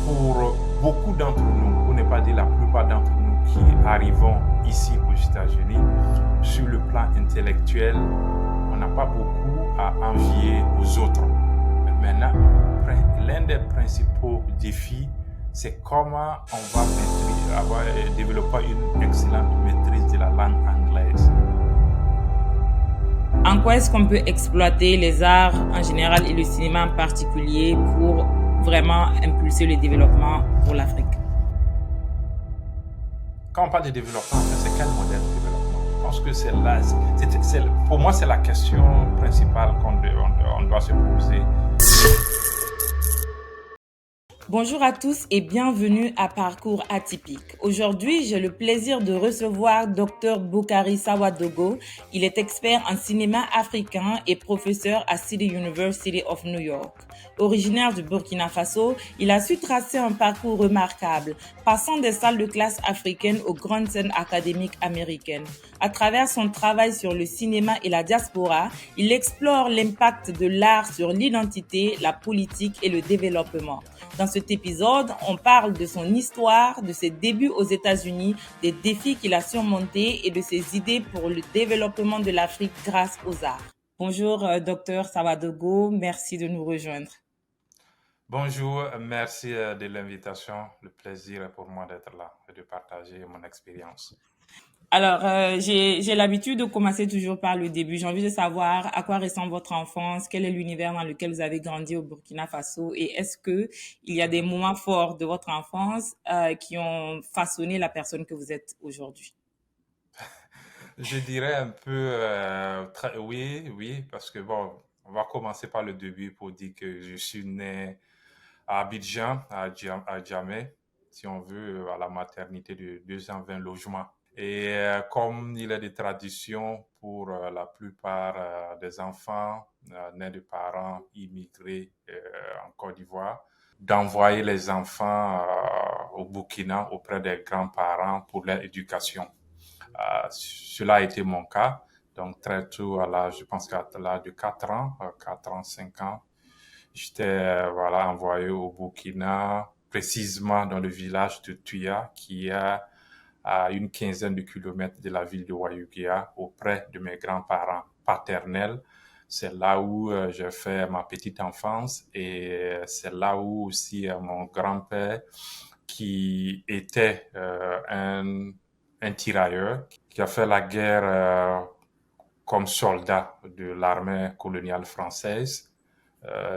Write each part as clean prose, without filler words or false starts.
pour beaucoup d'entre nous, pour ne pas dire la plupart d'entre nous qui arrivons ici aux États-Unis, sur le plan intellectuel, on n'a pas beaucoup à envier aux autres. Mais maintenant, l'un des principaux défis, c'est comment on va développer une excellente maîtrise de la langue anglaise. En quoi est-ce qu'on peut exploiter les arts en général et le cinéma en particulier pour vraiment impulser le développement pour l'Afrique? Quand on parle de développement, c'est quel modèle de développement? Je pense que pour moi, c'est la question principale qu'on doit se poser. Bonjour à tous et bienvenue à Parcours Atypique. Aujourd'hui, j'ai le plaisir de recevoir Dr Boukari Sawadogo. Il est expert en cinéma africain et professeur à City University of New York. Originaire du Burkina Faso, il a su tracer un parcours remarquable, passant des salles de classe africaines aux grandes scènes académiques américaines. À travers son travail sur le cinéma et la diaspora, il explore l'impact de l'art sur l'identité, la politique et le développement. Dans cet épisode, on parle de son histoire, de ses débuts aux États-Unis, des défis qu'il a surmontés et de ses idées pour le développement de l'Afrique grâce aux arts. Bonjour, Dr Sawadogo, merci de nous rejoindre. Bonjour, merci de l'invitation. Le plaisir est pour moi d'être là et de partager mon expérience. Alors, j'ai l'habitude de commencer toujours par le début. J'ai envie de savoir à quoi ressemble votre enfance, quel est l'univers dans lequel vous avez grandi au Burkina Faso et est-ce que il y a des moments forts de votre enfance qui ont façonné la personne que vous êtes aujourd'hui? Je dirais un peu oui, parce que bon, on va commencer par le début pour dire que je suis né à Abidjan, à Djamé, si on veut, à la maternité de 220 logements. Et comme il est de tradition pour la plupart des enfants nés de parents immigrés en Côte d'Ivoire, d'envoyer les enfants au Burkina auprès des grands-parents pour leur éducation. Cela a été mon cas. Donc très tôt, je pense qu'à l'âge de 4 ans, 4 ans, 5 ans, j'étais envoyé au Burkina, précisément dans le village de Tuya, qui est à une quinzaine de kilomètres de la ville de Wayouguia, auprès de mes grands-parents paternels. C'est là où j'ai fait ma petite enfance et c'est là où aussi mon grand-père, qui était un tirailleur, qui a fait la guerre comme soldat de l'armée coloniale française.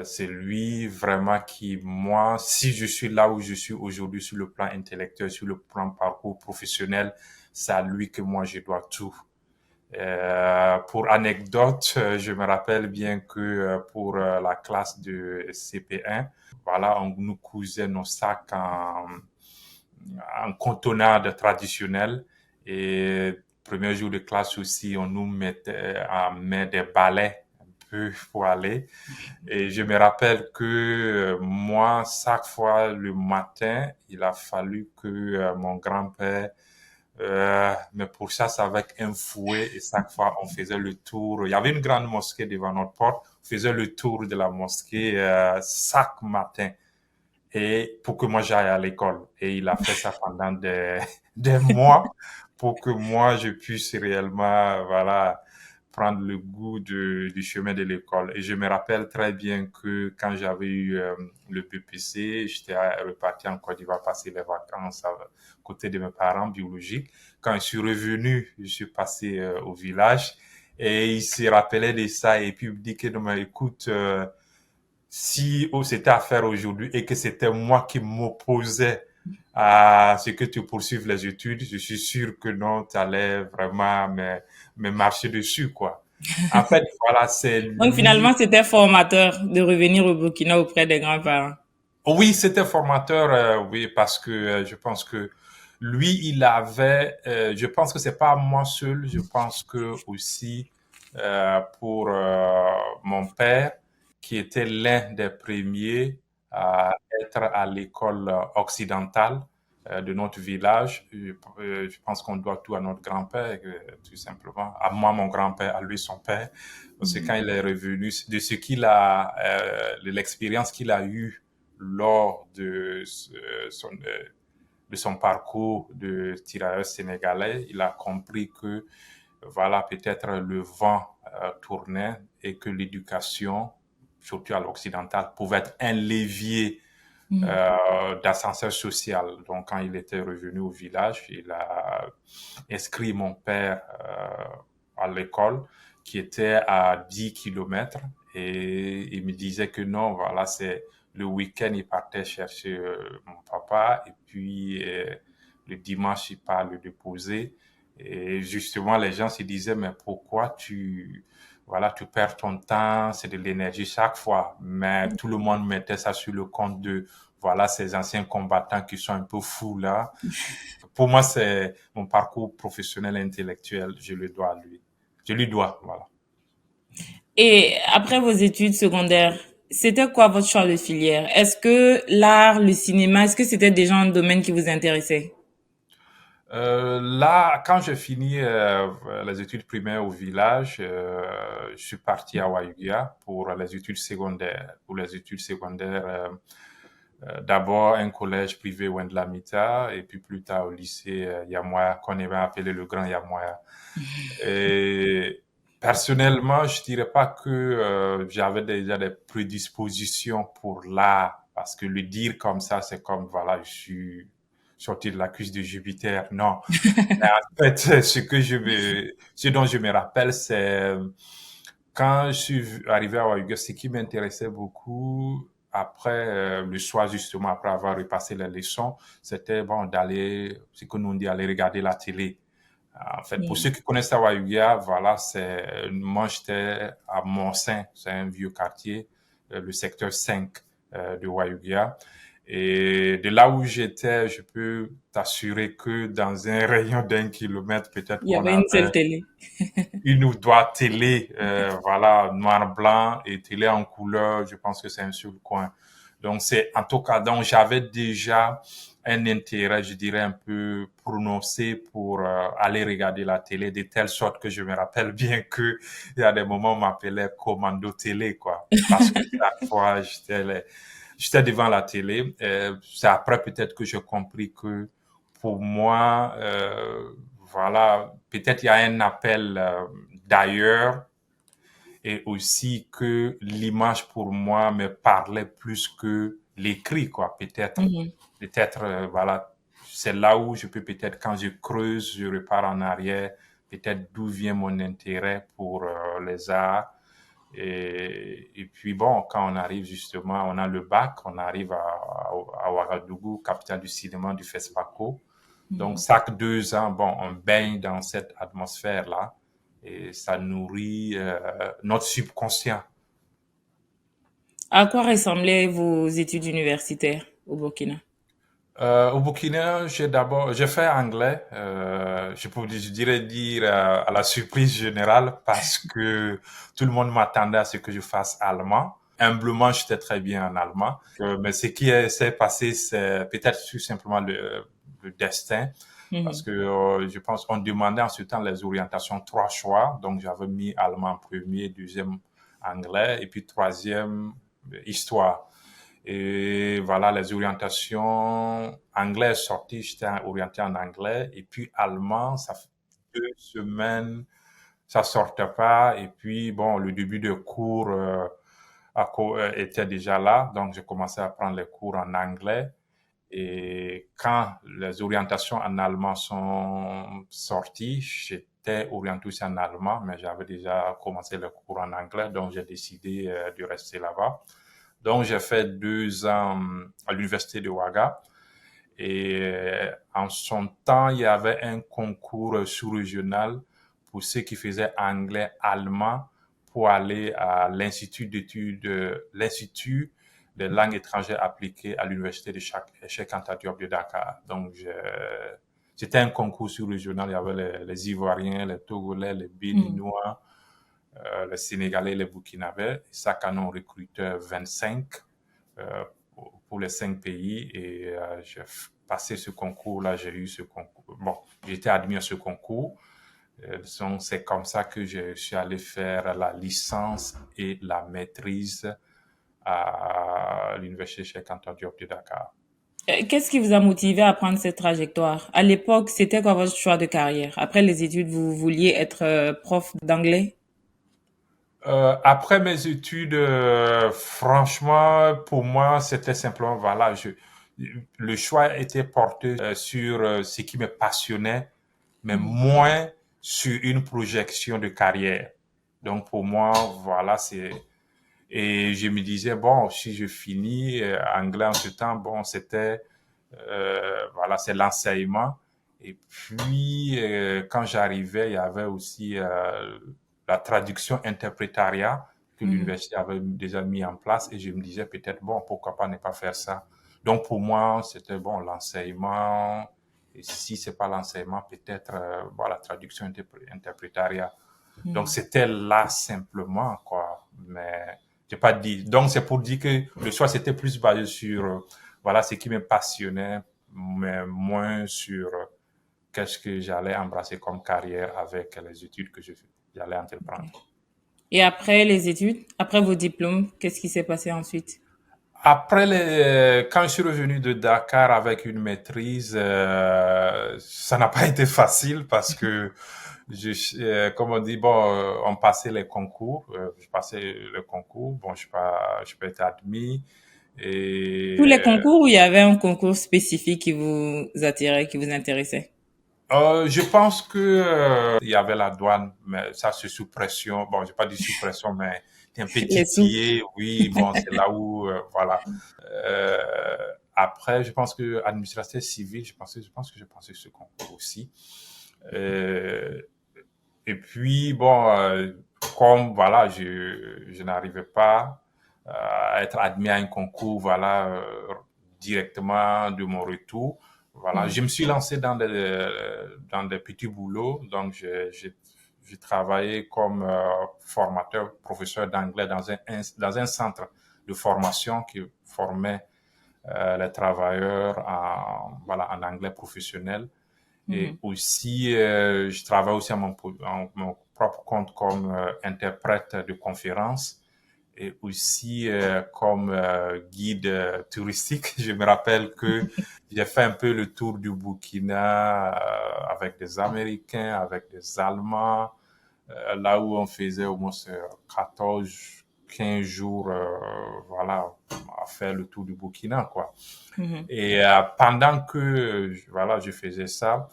C'est lui vraiment qui, moi, si je suis là où je suis aujourd'hui sur le plan intellectuel, sur le plan parcours professionnel, c'est à lui que moi je dois tout. Pour anecdote, je me rappelle bien que pour la classe de CP1, on nous cousait nos sacs en cotonnade traditionnelle et premier jour de classe aussi, on nous mettait à mettre des balais pour aller. Et je me rappelle que moi, chaque fois le matin, il a fallu que mon grand-père me pourchasse avec un fouet et chaque fois on faisait le tour. Il y avait une grande mosquée devant notre porte. On faisait le tour de la mosquée chaque matin et pour que moi j'aille à l'école. Et il a fait ça pendant des mois pour que moi je puisse réellement, prendre le goût du chemin de l'école. Et je me rappelle très bien que quand j'avais eu le BPC, j'étais reparti en Côte d'Ivoire passer les vacances à côté de mes parents biologiques. Quand je suis revenu, je suis passé au village et il se rappelait de ça et puis il me dit que, non, écoute, si c'était à faire aujourd'hui et que c'était moi qui m'opposais à ce que tu poursuives les études, je suis sûr que non, tu allais vraiment me marcher dessus, quoi. En fait, c'est Donc lui. finalement, c'était formateur de revenir au Burkina auprès des grands-parents. Oui, c'était formateur, oui, parce que je pense que lui, je pense que c'est pas moi seul, je pense que aussi pour mon père, qui était l'un des premiers à être à l'école occidentale de notre village. Je pense qu'on doit tout à notre grand-père, tout simplement. À moi, mon grand-père, à lui, son père. Parce que quand il est revenu, de ce qu'il a, de l'expérience qu'il a eue lors de son parcours de tirailleur sénégalais, il a compris que voilà, peut-être le vent tournait et que l'éducation, surtout à l'occidental, pouvait être un levier Mhm. d'ascenseur social. Donc, quand il était revenu au village, il a inscrit mon père à l'école qui était à 10 kilomètres et il me disait que non, voilà, c'est le week-end, il partait chercher mon papa et puis le dimanche, il part le déposer. Et justement, les gens se disaient, mais pourquoi voilà, tu perds ton temps, c'est de l'énergie chaque fois. Mais tout le monde mettait ça sur le compte de, voilà, ces anciens combattants qui sont un peu fous là. Pour moi, c'est mon parcours professionnel et intellectuel, je le dois à lui. Je lui dois, voilà. Et après vos études secondaires, c'était quoi votre choix de filière? Est-ce que l'art, le cinéma, est-ce que c'était déjà un domaine qui vous intéressait? Là, quand j'ai fini les études primaires au village, je suis parti à Wayugia pour les études secondaires. Pour les études secondaires, d'abord un collège privé Wendlamita et puis plus tard au lycée Yamoya, qu'on avait appelé le Grand Yamoya. Et personnellement, je dirais pas que j'avais déjà des prédispositions pour l'art, parce que le dire comme ça, c'est comme voilà, je suis sorti de la cuisse de Jupiter. Non, mais en fait, ce dont je me rappelle, c'est quand je suis arrivé à Ouagadougou, ce qui m'intéressait beaucoup après le soir justement après avoir repassé les leçons, c'était bon d'aller, ce que nous on dit, aller regarder la télé. En fait, pour ceux Mhm. qui connaissent Hawaïouya, voilà, moi j'étais à Montsaint, c'est un vieux quartier, le secteur 5 de Hawaïouya. Et de là où j'étais, je peux t'assurer que dans un rayon d'1 kilomètre, peut-être Il y qu'on avait une seule avait télé. une ou deux télé, voilà, noir-blanc et télé en couleur, je pense que c'est un seul coin. Donc c'est, en tout cas, donc j'avais déjà un intérêt, je dirais, un peu prononcé pour aller regarder la télé, de telle sorte que je me rappelle bien que il y a des moments où on m'appelait commando télé, quoi. Parce que chaque fois, j'étais devant la télé. C'est après peut-être que j'ai compris que pour moi, voilà, peut-être il y a un appel d'ailleurs et aussi que l'image pour moi me parlait plus que l'écrit, quoi, peut-être. Mhm. Peut-être, voilà, c'est là où je peux peut-être, quand je creuse, je repars en arrière, peut-être d'où vient mon intérêt pour les arts. Et puis bon, quand on arrive justement, on a le bac, on arrive à Ouagadougou, capitale du cinéma du FESPACO. Donc, Mhm. chaque 2 ans, bon, on baigne dans cette atmosphère-là et ça nourrit notre subconscient. À quoi ressemblaient vos études universitaires au Burkina? Au Burkina, j'ai fait anglais, je dirais dire à la surprise générale parce que tout le monde m'attendait à ce que je fasse allemand. Humblement, j'étais très bien en allemand. Mais ce qui s'est passé, c'est peut-être tout simplement le destin. Parce Mhm. que je pense qu'on demandait en ce temps les orientations 3 choix. Donc j'avais mis allemand en premier, deuxième anglais et puis troisième histoire. Et voilà, les orientations anglais sorties, j'étais orienté en anglais. Et puis allemand, ça fait 2 semaines, ça sortait pas. Et puis bon, le début de cours était déjà là. Donc j'ai commencé à prendre les cours en anglais. Et quand les orientations en allemand sont sorties, j'étais orienté aussi en allemand, mais j'avais déjà commencé les cours en anglais, donc j'ai décidé de rester là-bas. Donc j'ai fait 2 ans à l'université de Ouaga. Et en son temps, il y avait un concours sous-régional pour ceux qui faisaient anglais-allemand pour aller à l'Institut des langues étrangères appliquées à l'Université de Cheikh Anta Diop de Dakar. Donc, c'était un concours sous-régional. Il y avait les Ivoiriens, les Togolais, les Mhm. Béninois, les Sénégalais, les Burkinabés. Chaque année, on recrutait 25 euh, pour les 5 pays et j'ai passé ce concours-là, j'ai eu ce concours. Bon, j'ai été admis à ce concours. Donc, c'est comme ça que je suis allé faire la licence et la maîtrise à l'Université Cheikh Anta Diop de Dakar. Qu'est-ce qui vous a motivé à prendre cette trajectoire? À l'époque, c'était quoi votre choix de carrière? Après les études, vous vouliez être prof d'anglais? Après mes études, franchement, pour moi, c'était simplement, voilà, le choix était porté sur ce qui me passionnait, mais Mhm. moins sur une projection de carrière. Donc pour moi, voilà, et je me disais, bon, si je finis anglais en ce temps, bon, voilà, c'est l'enseignement. Et puis, quand j'arrivais, il y avait aussi la traduction interprétariat que Mhm. l'université avait déjà mis en place. Et je me disais peut-être, bon, pourquoi pas ne pas faire ça. Donc, pour moi, c'était, bon, l'enseignement. Et si c'est pas l'enseignement, peut-être, bon, la traduction interprétariat. Donc, Mhm. c'était là simplement, quoi. Mais, j'ai pas dit. Donc, c'est pour dire que le choix, c'était plus basé sur, voilà, ce qui me passionnait, mais moins sur qu'est-ce que j'allais embrasser comme carrière avec les études que j'allais entreprendre. Ok. Et après les études, après vos diplômes, qu'est-ce qui s'est passé ensuite? Après quand je suis revenu de Dakar avec une maîtrise, ça n'a pas été facile parce que comme on dit, bon, on passait les concours, je passais le concours, bon, je pas été admis Tous et les concours où il y avait un concours spécifique qui vous attirait, qui vous intéressait? je pense que il y avait la douane, mais ça c'est sous pression. Bon, j'ai pas dit sous pression, mais t'es un peu Les sous. titillé. Oui, bon, c'est là où voilà. Euh, Après, je pense que administrateur civil, je pense que j'ai passé ce concours aussi. Euh, et puis bon, comme voilà, je n'arrivais pas à être admis à un concours, voilà, directement de mon retour. Voilà, Mhm. je me suis lancé dans des petits boulots. Donc, j'ai travaillé comme formateur, professeur d'anglais dans un centre de formation qui formait les travailleurs voilà, en anglais professionnel. Et Mhm. aussi, je travaille aussi à mon propre compte comme interprète de conférences et aussi comme guide touristique. Je me rappelle que j'ai fait un peu le tour du Burkina avec des Américains, avec des Allemands, là où on faisait au moins 14, 15 jours, voilà, à faire le tour du Burkina, quoi. Mhm. Et pendant que voilà, je faisais ça,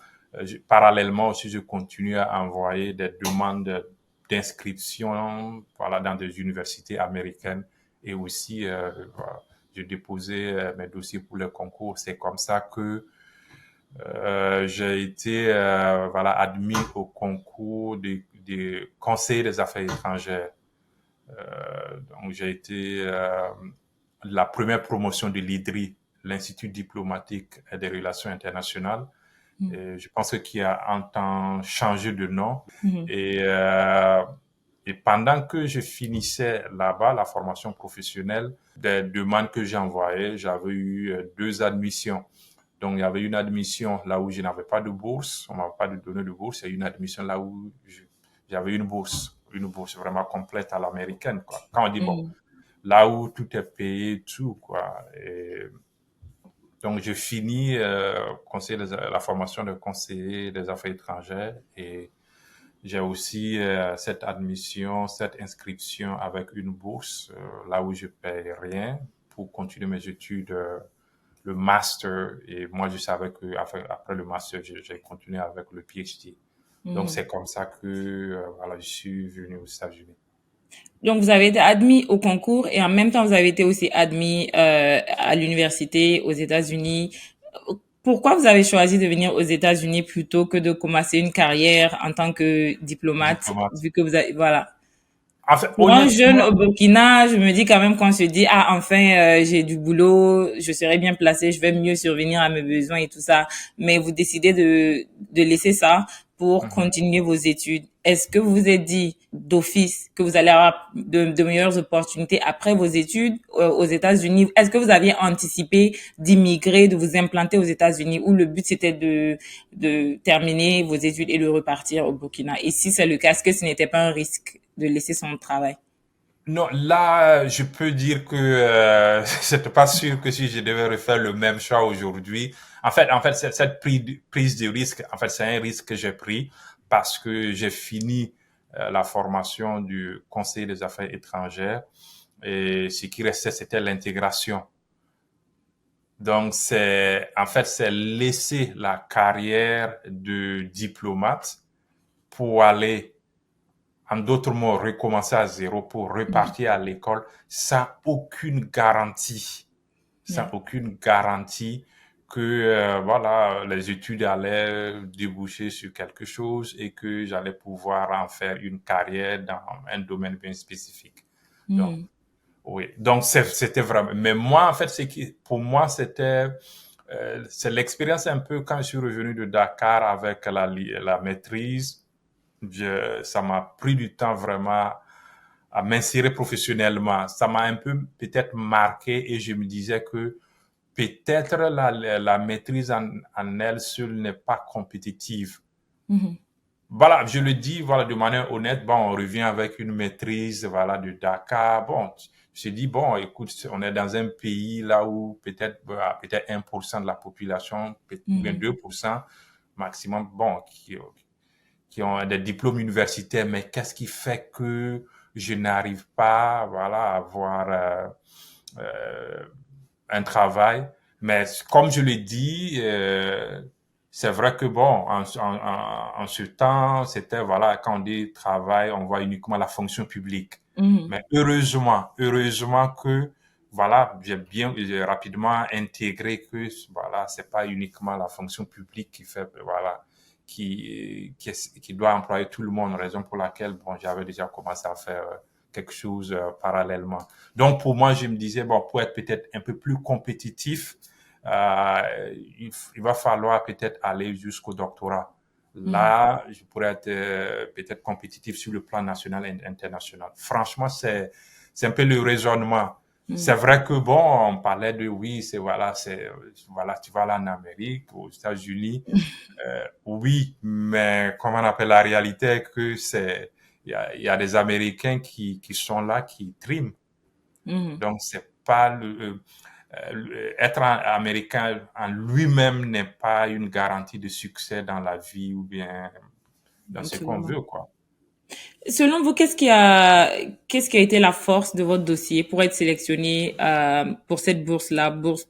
parallèlement aussi, je continuais à envoyer des demandes d'inscription voilà, dans des universités américaines et aussi voilà, je déposais mes dossiers pour le concours. C'est comme ça que j'ai été voilà, admis au concours des conseillers des affaires étrangères. Donc j'ai été la première promotion de l'IDRI, l'Institut diplomatique et des relations internationales. Et je pense qu'il a un temps changé de nom. Mhm. Et, euh, et pendant que je finissais là-bas, la formation professionnelle, des demandes que j'ai envoyées, j'avais eu deux admissions. Donc, il y avait une admission là où je n'avais pas de bourse, on m'avait pas donné de bourse, et une admission là où j'avais une bourse vraiment complète à l'américaine, quoi. Quand on dit, bon, Mhm. là où tout est payé, tout, quoi. Et donc, je finis la formation de conseiller des affaires étrangères et j'ai aussi cette admission, cette inscription avec une bourse, là où je paye rien pour continuer mes études, le master. Et moi, je savais que après le master, j'ai continué avec le PhD. Donc, Mhm. c'est comme ça que voilà, je suis venu aux États-Unis. Donc, vous avez été admis au concours et en même temps, vous avez été aussi admis à l'université aux États-Unis. Pourquoi vous avez choisi de venir aux États-Unis plutôt que de commencer une carrière en tant que diplomate, Diplomate. vu que vous avez, voilà. En fait, Pour un jeune honnêtement, au Burkina, je me dis quand même qu'on se dit, ah, enfin, j'ai du boulot, je serai bien placé, je vais mieux survenir à mes besoins et tout ça. Mais vous décidez de laisser ça pour mhm. continuer vos études. Est-ce que vous vous êtes dit d'office que vous allez avoir de meilleures opportunités après vos études aux États-Unis? Est-ce que vous aviez anticipé d'immigrer, de vous implanter aux États-Unis ou le but c'était de terminer vos études et de repartir au Burkina? Et si c'est le cas, est-ce que ce n'était pas un risque de laisser son travail? Non, là, je peux dire que c'était pas sûr que si je devais refaire le même choix aujourd'hui. En fait, cette prise de risque, en fait, c'est un risque que j'ai pris parce que j'ai fini la formation du Conseil des affaires étrangères et ce qui restait, c'était l'intégration. Donc, c'est laisser la carrière de diplomate pour aller, en d'autres mots, recommencer à zéro, pour Mhm. repartir à l'école sans aucune garantie, sans Yeah. aucune garantie que voilà, les études allaient déboucher sur quelque chose et que j'allais pouvoir en faire une carrière dans un domaine bien spécifique. Donc, Mhm. oui, donc c'était vraiment. Mais moi, en fait, pour moi, c'est l'expérience un peu quand je suis revenu de Dakar avec la maîtrise. Ça m'a pris du temps vraiment à m'insérer professionnellement. Ça m'a un peu peut-être marqué et je me disais que peut-être la maîtrise en elle seule n'est pas compétitive. Mhm. Voilà, je le dis voilà, de manière honnête. Bon, on revient avec une maîtrise voilà, de Dakar. Bon, je dis, bon, écoute, on est dans un pays là où peut-être peut-être 1% de la population, ou bien Mhm. 2% maximum, bon, qui ont des diplômes universitaires, mais qu'est-ce qui fait que je n'arrive pas voilà, à avoir euh, un travail? Mais comme je l'ai dit, c'est vrai que bon, en ce temps, c'était voilà, quand on dit travail, on voit uniquement la fonction publique. Mhm. Mais heureusement que voilà, j'ai rapidement intégré que voilà, c'est pas uniquement la fonction publique qui fait voilà qui doit employer tout le monde, raison pour laquelle bon, j'avais déjà commencé à faire quelque chose parallèlement. Donc pour moi, je me disais bon, pour être peut-être un peu plus compétitif, il va falloir peut-être aller jusqu'au doctorat. Mhm. Là, je pourrais être peut-être compétitif sur le plan national et international. Franchement, c'est un peu le raisonnement. C'est Mhm. vrai que bon, on parlait de oui, c'est voilà, tu vas là en Amérique, aux États-Unis, oui, mais comment on appelle la réalité que il y a des Américains qui sont là, qui triment. Mhm. Donc, c'est pas être américain en lui-même n'est pas une garantie de succès dans la vie ou bien dans ce qu'on Absolument. veut, quoi. Selon vous, qu'est-ce qui a été la force de votre dossier pour être sélectionné pour cette bourse-là, bourse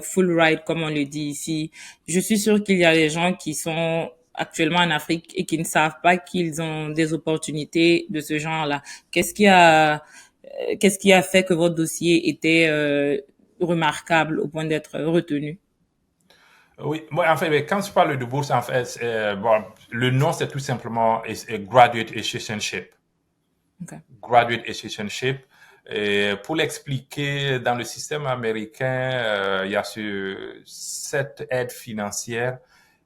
full ride comme on le dit ici? Je suis sûre qu'il y a des gens qui sont actuellement en Afrique et qui ne savent pas qu'ils ont des opportunités de ce genre-là. Qu'est-ce qui a fait que votre dossier était remarquable au point d'être retenu? Oui, moi, en fait, mais quand je parle de bourse, en fait, bon, le nom, c'est tout simplement Graduate Assistantship. Okay. Graduate Assistantship. Et pour l'expliquer, dans le système américain, il y a cette aide financière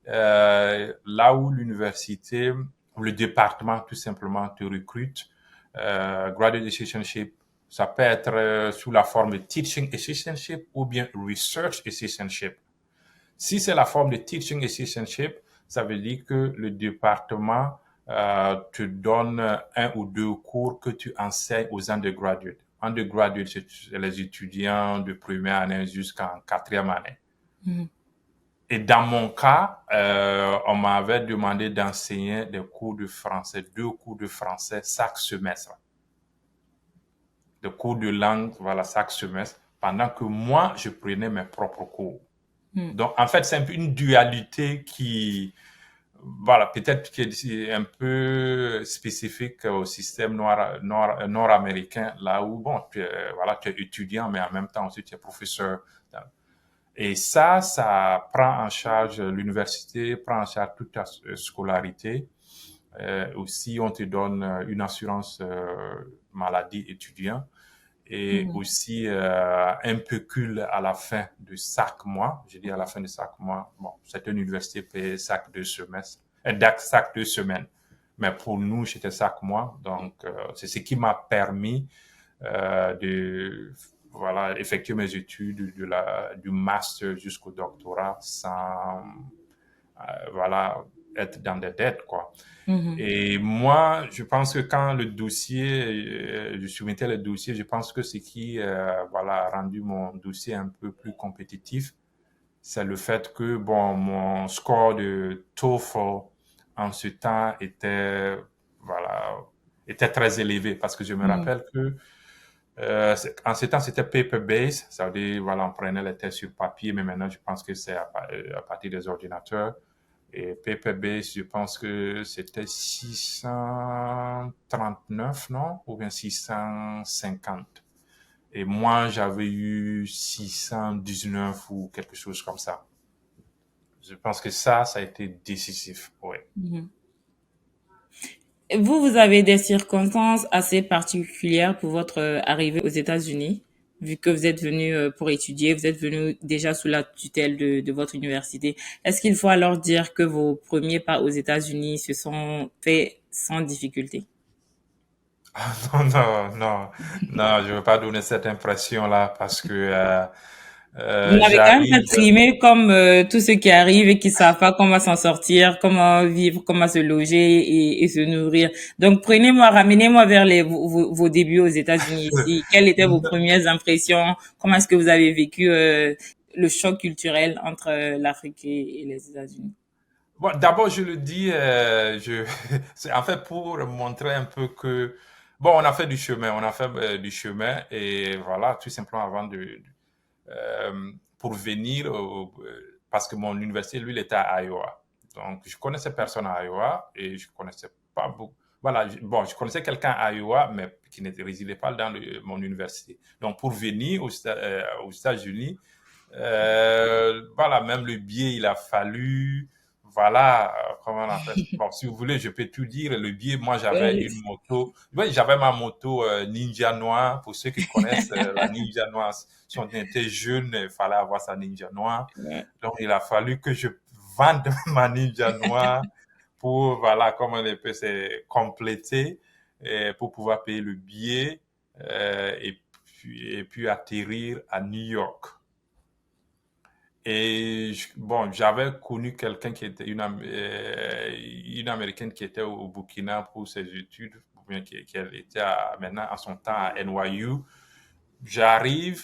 là où l'université ou le département tout simplement te recrute. Graduate Assistantship, ça peut être sous la forme de Teaching Assistantship ou bien Research Assistantship. Si c'est la forme de Teaching Assistantship, ça veut dire que le département te donne un ou deux cours que tu enseignes aux undergraduates. Undergraduates, c'est les étudiants de première année jusqu'en quatrième année. Mhm. Et dans mon cas, on m'avait demandé d'enseigner des cours de français, 2 cours de français chaque semestre, des cours de langue, voilà, chaque semestre, pendant que moi, je prenais mes propres cours. Mhm. Donc, en fait, c'est un peu une dualité qui, voilà, peut-être qui est un peu spécifique au système nord-américain, là où, bon, voilà, tu es étudiant, mais en même temps aussi tu es professeur. Et ça prend en charge, l'université prend en charge toute ta scolarité. Aussi, on te donne une assurance maladie étudiant et Mhm. aussi un pécule à la fin de chaque mois. Je dis à la fin de chaque mois. Bon, certaines universités payent chaque 2 semestres, chaque 2 semaines. Mais pour nous, c'était chaque mois. Donc, c'est ce qui m'a permis de voilà, effectuer mes études du master jusqu'au doctorat sans voilà, être dans des dettes, quoi. Mhm. Et moi, je pense que quand je soumettais le dossier, je pense que ce qui, voilà, a rendu mon dossier un peu plus compétitif, c'est le fait que, bon, mon score de TOEFL en ce temps voilà, était très élevé parce que je me Mhm. rappelle que en ce temps, c'était paper-based, ça veut dire, voilà, on prenait les tests sur papier, mais maintenant, je pense que c'est à partir des ordinateurs. Et paper-based, je pense que c'était 639, non? Ou bien 650. Et moi, j'avais eu 619 ou quelque chose comme ça. Je pense que ça a été décisif, oui. Mhm. Vous, vous avez des circonstances assez particulières pour votre arrivée aux États-Unis, vu que vous êtes venu pour étudier, vous êtes venu déjà sous la tutelle de votre université. Est-ce qu'il faut alors dire que vos premiers pas aux États-Unis se sont faits sans difficulté? Ah, non, non, non, non, je veux pas donner cette impression-là parce que Vous n'avez quand même pas j'arrive. trimé comme tous ceux qui arrivent et qui savent pas comment s'en sortir, comment vivre, comment se loger et se nourrir. Donc prenez-moi, ramenez-moi vers vos débuts aux États-Unis ici. Quelles étaient vos premières impressions? Comment est-ce que vous avez vécu le choc culturel entre l'Afrique et les États-Unis? Bon, d'abord, je le dis, c'est en fait pour montrer un peu que, bon, on a fait du chemin et voilà, tout simplement pour venir, parce que mon université, lui, il était à Iowa. Donc, je connaissais personne à Iowa et je connaissais pas beaucoup. Voilà, bon, je connaissais quelqu'un à Iowa, mais qui ne résidait pas dans mon université. Donc, pour venir aux États-Unis, voilà, même le billet, il a fallu, voilà, comment on appelle. Bon, si vous voulez, je peux tout dire. Le billet, moi, j'avais Euh, une moto. Oui, j'avais ma moto Ninja Noire. Pour ceux qui connaissent la Ninja Noire, si on était jeune, il fallait avoir sa Ninja Noire. ouais. Donc, il a fallu que je vende ma Ninja Noire pour, voilà, comment on peut se compléter, pour pouvoir payer le billet, et puis atterrir à New York. Et bon, j'avais connu quelqu'un qui était une Américaine qui était au Burkina pour ses études, ou bien qui était maintenant à son temps à NYU. J'arrive,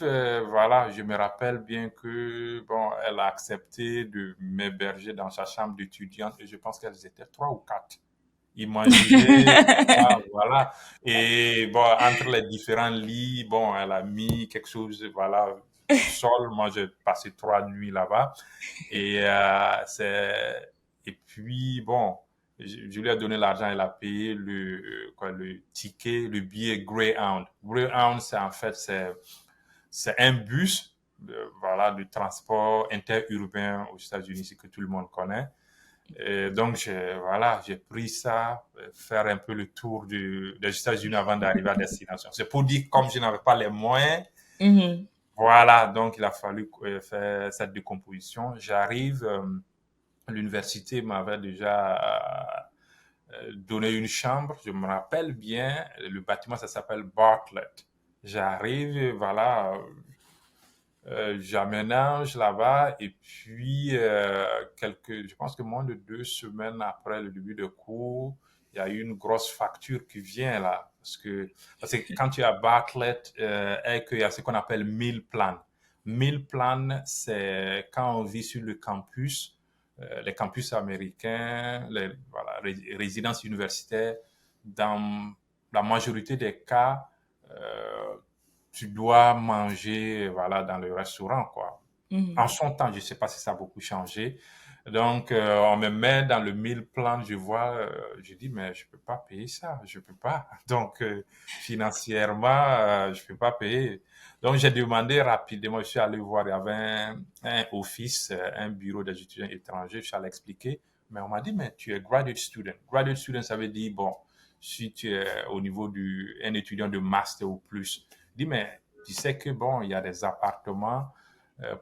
voilà, je me rappelle bien que, bon, elle a accepté de m'héberger dans sa chambre d'étudiante et je pense qu'elles étaient trois ou quatre. Imaginez, voilà. Et bon, entre les différents lits, bon, elle a mis quelque chose, voilà, au sol. Moi, j'ai passé 3 nuits là-bas. Et, et puis, bon, je lui ai donné l'argent, elle a payé le ticket, le billet Greyhound. Greyhound, c'est en fait, c'est un bus, voilà, de transport interurbain aux États-Unis, c'est que tout le monde connaît. Et donc, voilà, j'ai pris ça, faire un peu le tour des États-Unis avant d'arriver à destination. C'est pour dire, comme je n'avais pas les moyens, Mhm. voilà, donc il a fallu faire cette décomposition. J'arrive, l'université m'avait déjà donné une chambre, je me rappelle bien, le bâtiment, ça s'appelle Bartlett. J'arrive, voilà, j'aménage là-bas et puis je pense que moins de 2 semaines après le début de cours, il y a eu une grosse facture qui vient là. Parce que quand tu es à Bartlett, et qu'il y a ce qu'on appelle meal plan. Meal plan, c'est quand on vit sur le campus, les campus américains, les voilà, résidences universitaires, dans la majorité des cas, euh, tu dois manger, voilà, dans le restaurant, quoi. Mhm. En son temps, je ne sais pas si ça a beaucoup changé. Donc, on me met dans le meal plan, je vois, je dis, mais je peux pas payer ça, je peux pas. Donc, financièrement, je peux pas payer. Donc, j'ai demandé rapidement, je suis allé voir, il y avait un office, un bureau des étudiants étrangers, je suis allé expliquer, mais on m'a dit, mais tu es graduate student. Graduate student, ça veut dire, bon, si tu es au niveau un étudiant de master ou plus, je dis, mais tu sais que, bon, il y a des appartements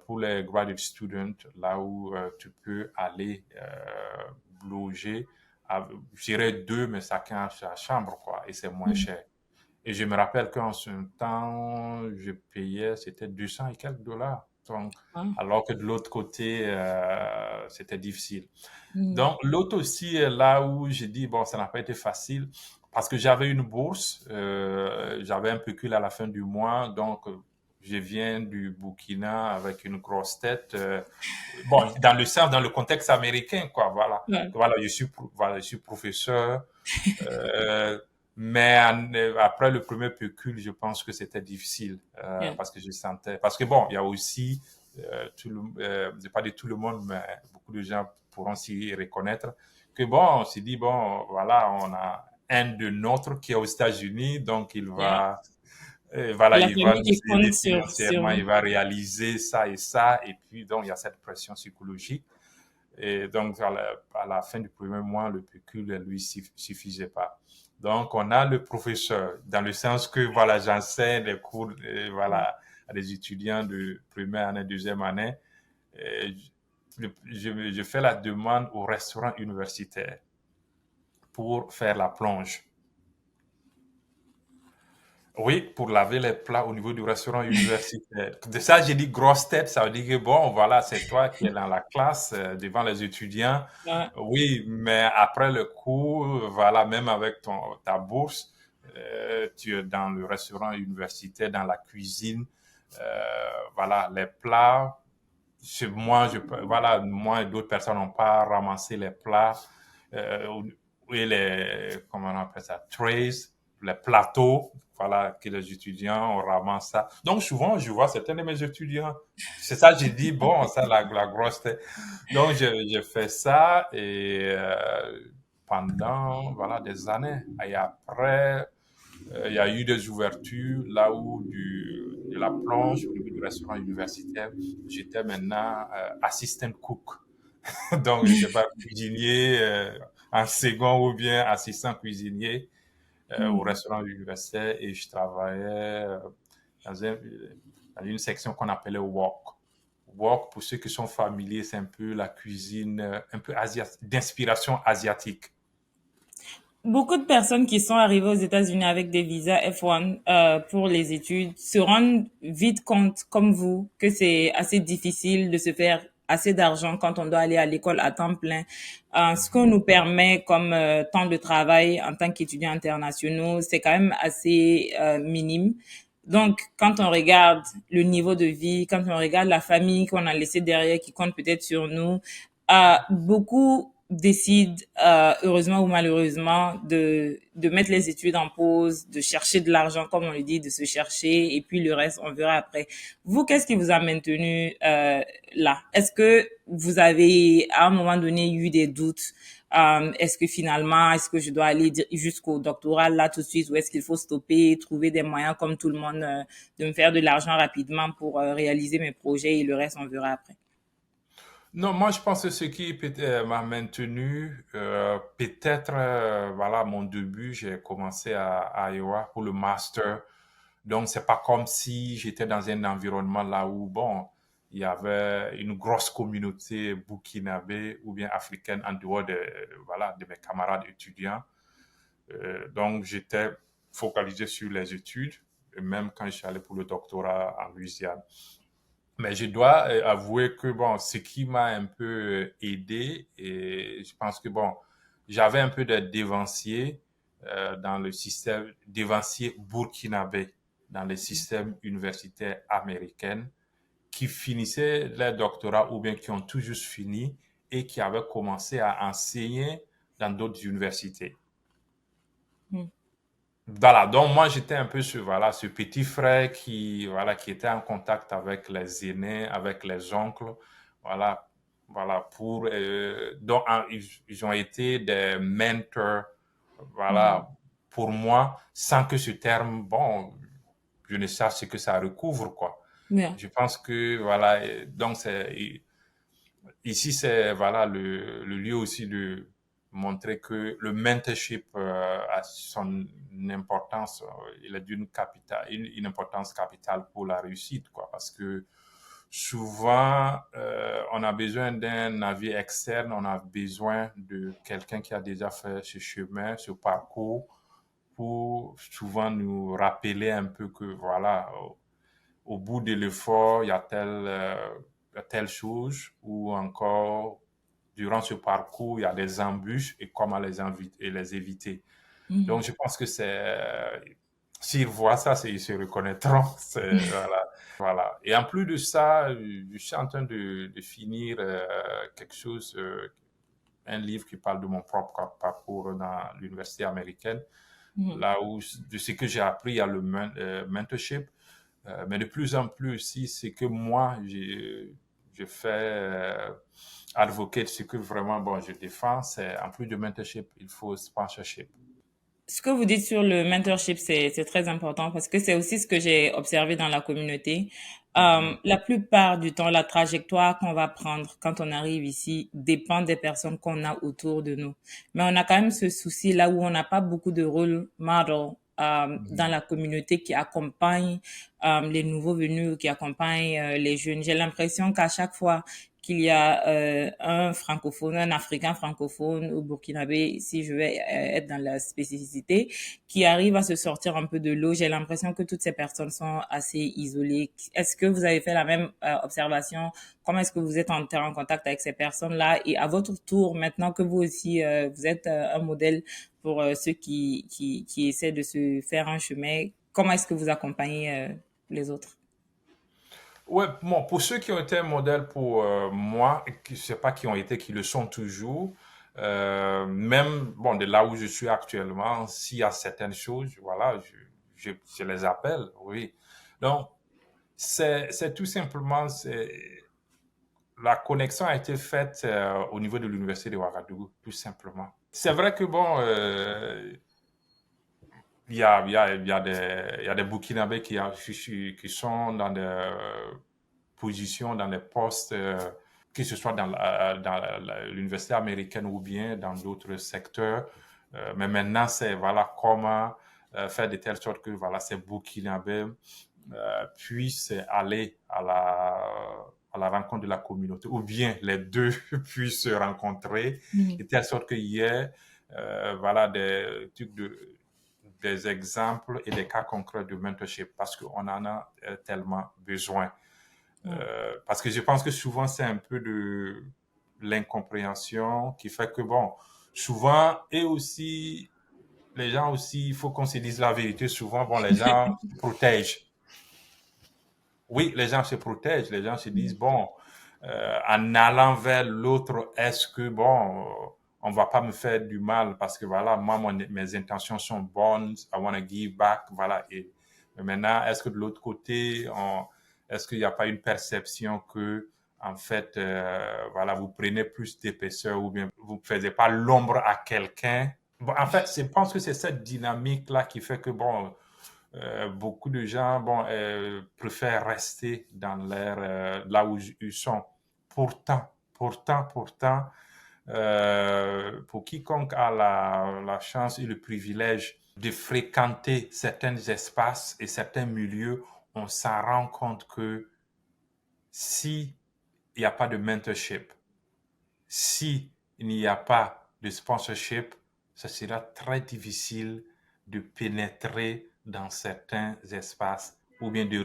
pour les graduate students, là où tu peux aller loger. J'irais deux, mais chacun a sa chambre, quoi, et c'est moins Mhm. cher. Et je me rappelle qu'en ce temps, je payais, c'était 200 et quelques dollars. Donc, Ah, alors que de l'autre côté, c'était difficile. mm, Donc, l'autre aussi, là où j'ai dit, bon, ça n'a pas été facile, parce que j'avais une bourse, j'avais un pécule à la fin du mois, donc je viens du Burkina avec une grosse tête. Bon, dans le sens, dans le contexte américain, quoi, voilà. ouais, Voilà, voilà, je suis professeur, euh, mais après le premier pécule, je pense que c'était difficile yeah, parce que je sentais. Parce que bon, il y a aussi, c'est pas de tout le monde, mais beaucoup de gens pourront s'y reconnaître, que bon, on s'est dit, bon, voilà, on a un de nôtres qui est aux États-Unis, donc yeah. voilà, La il va famille nous qui aider compte sur financièrement, vous. il va réaliser ça, et puis donc il y a cette pression psychologique. Et donc, à la fin du premier mois, le pécule, lui, suffisait pas. Donc, on a le professeur, dans le sens que, voilà, j'enseigne les cours, voilà, à des étudiants de première année, deuxième année. Et je fais la demande au restaurant universitaire pour faire la plonge. Oui, pour laver les plats au niveau du restaurant universitaire. De ça, j'ai dit grosse tête, ça veut dire que bon, voilà, c'est toi qui es dans la classe devant les étudiants. Ouais. Oui, mais après le cours, voilà, même avec ta bourse, tu es dans le restaurant universitaire, dans la cuisine. Voilà, les plats, voilà, moi et d'autres personnes n'ont pas ramassé les plats, et comment on appelle ça, trays, les plateaux, voilà, que les étudiants, on ramasse ça. Donc, souvent, je vois certains de mes étudiants, c'est ça, j'ai dit, bon, ça, la grosse tête. Donc, je fais ça et pendant, voilà, des années. Et après, il y a eu des ouvertures là où de la plonge au niveau du restaurant universitaire, j'étais maintenant assistant cook. Donc, je sais pas, cuisinier en second ou bien assistant cuisinier au Mm. restaurant universitaire et je travaillais dans, dans une section qu'on appelait wok. Wok, pour ceux qui sont familiers, c'est un peu la cuisine un peu d'inspiration asiatique. Beaucoup de personnes qui sont arrivées aux États-Unis avec des visas F1 pour les études se rendent vite compte, comme vous, que c'est assez difficile de se faire assez d'argent quand on doit aller à l'école à temps plein. Ce qu'on nous permet comme temps de travail en tant qu'étudiants internationaux, c'est quand même assez minime. Donc, quand on regarde le niveau de vie, quand on regarde la famille qu'on a laissée derrière, qui compte peut-être sur nous, beaucoup décident, heureusement ou malheureusement, de mettre les études en pause, de chercher de l'argent, comme on le dit, de se chercher, et puis le reste, on verra après. Vous, qu'est-ce qui vous a maintenu là? Est-ce que vous avez, à un moment donné, eu des doutes? Est-ce que finalement, est-ce que je dois aller jusqu'au doctorat là tout de suite ou est-ce qu'il faut stopper, trouver des moyens comme tout le monde de me faire de l'argent rapidement pour réaliser mes projets et le reste, on verra après. Non, moi je pense que ce qui m'a maintenu, peut-être, voilà, mon début, j'ai commencé à Iowa pour le master. Donc c'est pas comme si j'étais dans un environnement là où, bon, il y avait une grosse communauté burkinabé ou bien africaine en dehors de, voilà, de mes camarades étudiants. Donc j'étais focalisé sur les études, et même quand je suis allé pour le doctorat en Louisiane. Mais je dois avouer que bon, ce qui m'a un peu aidé, et je pense que bon, j'avais un peu de dévancier dans le système, dévancier burkinabé dans le système universitaire américain qui finissaient leur doctorat ou bien qui ont tout juste fini et qui avaient commencé à enseigner dans d'autres universités. Hmm. Voilà, donc moi j'étais un peu ce, voilà, ce petit frère qui, voilà, qui était en contact avec les aînés, avec les oncles, voilà, voilà, pour, donc ils ont été des mentors, Hmm. voilà, pour moi, sans que ce terme, bon, je ne sache ce que ça recouvre, quoi. Yeah. Je pense que, voilà, donc c'est, ici, c'est voilà le lieu aussi de montrer que le mentorship a son importance, il est d'une capitale, une importance capitale pour la réussite, quoi, parce que souvent, on a besoin d'un avis externe, on a besoin de quelqu'un qui a déjà fait ce chemin, ce parcours, pour souvent nous rappeler un peu que voilà, au bout de l'effort, il y a telle chose, ou encore, durant ce parcours, il y a des embûches et comment les éviter. Mhm. Donc, je pense que s'ils voient ça, ils se reconnaîtront. Voilà, voilà. Et en plus de ça, je suis en train de finir quelque chose, un livre qui parle de mon propre parcours dans l'université américaine, Mhm. là où de ce que j'ai appris, il y a le mentorship, mais de plus en plus aussi, c'est que moi, je fais advocate, ce que vraiment, bon, je défends, c'est en plus de mentorship, il faut sponsorship. Ce que vous dites sur le mentorship, c'est très important parce que c'est aussi ce que j'ai observé dans la communauté. Mhm. La plupart du temps, la trajectoire qu'on va prendre quand on arrive ici dépend des personnes qu'on a autour de nous. Mais on a quand même ce souci là où on n'a pas beaucoup de role model dans Mhm. la communauté qui accompagne les nouveaux venus, qui accompagne les jeunes. J'ai l'impression qu'à chaque fois qu'il y a un francophone, un africain francophone ou burkinabé, si je vais être dans la spécificité, qui arrive à se sortir un peu de l'eau. J'ai l'impression que toutes ces personnes sont assez isolées. Est-ce que vous avez fait la même observation? Comment est-ce que vous êtes entré en contact avec ces personnes-là? Et à votre tour, maintenant que vous aussi, vous êtes un modèle pour ceux qui essaient de se faire un chemin, comment est-ce que vous accompagnez les autres? Ouais, bon, pour ceux qui ont été un modèle pour moi, je sais pas qui ont été, qui le sont toujours, même bon, de là où je suis actuellement, s'il y a certaines choses, voilà, je les appelle, oui. Donc, c'est tout simplement, la connexion a été faite au niveau de l'université de Ouagadougou, tout simplement. C'est vrai que bon, il y a des Burkinabés qui sont dans des positions, dans des postes, que ce soit dans l'université américaine ou bien dans d'autres secteurs. Mais maintenant, c'est voilà comment faire de telle sorte que voilà, ces Burkinabés puissent aller à la rencontre de la communauté, ou bien les deux puissent se rencontrer, Mhm. de telle sorte qu'il y ait voilà, des exemples et des cas concrets de mentorship, parce qu'on en a tellement besoin. Ouais. Parce que je pense que souvent, c'est un peu de l'incompréhension qui fait que, bon, souvent, et aussi, les gens aussi, il faut qu'on se dise la vérité, souvent, bon, les gens se protègent. Oui, les gens se protègent, les gens se disent, bon, en allant vers l'autre, est-ce que, bon, on va pas me faire du mal parce que, voilà, moi, mes intentions sont bonnes, I want to give back, voilà. Et mais maintenant, est-ce que de l'autre côté, est-ce qu'il n'y a pas une perception que, en fait, voilà, vous prenez plus d'épaisseur ou bien vous ne faisiez pas l'ombre à quelqu'un? Bon, en fait, je pense que c'est cette dynamique-là qui fait que, bon, beaucoup de gens bon, préfèrent rester dans là où ils sont. Pourtant, pour quiconque a la chance et le privilège de fréquenter certains espaces et certains milieux, on s'en rend compte que s'il n'y a pas de mentorship, si il n'y a pas de sponsorship, ça sera très difficile de pénétrer dans certains espaces ou bien de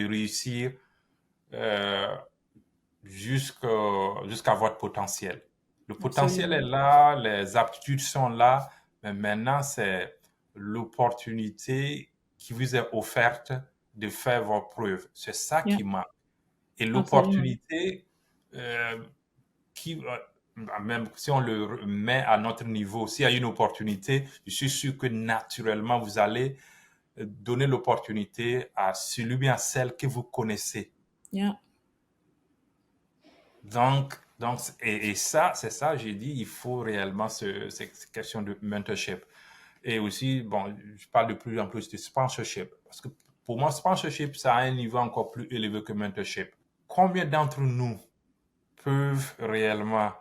réussir euh, jusqu'à votre potentiel. Le potentiel est Absolument. là, les aptitudes sont là, mais maintenant c'est l'opportunité qui vous est offerte de faire vos preuves. C'est ça Yeah, qui manque. Et absolument. l'opportunité, euh, même si on le met à notre niveau, s'il y a une opportunité, je suis sûr que naturellement, vous allez donner l'opportunité à celui bien à celle que vous connaissez. Yeah, Et ça, c'est ça, j'ai dit, il faut réellement cette question de mentorship. Et aussi, bon, je parle de plus en plus de sponsorship. Parce que pour moi, sponsorship, ça a un niveau encore plus élevé que mentorship. Combien d'entre nous peuvent réellement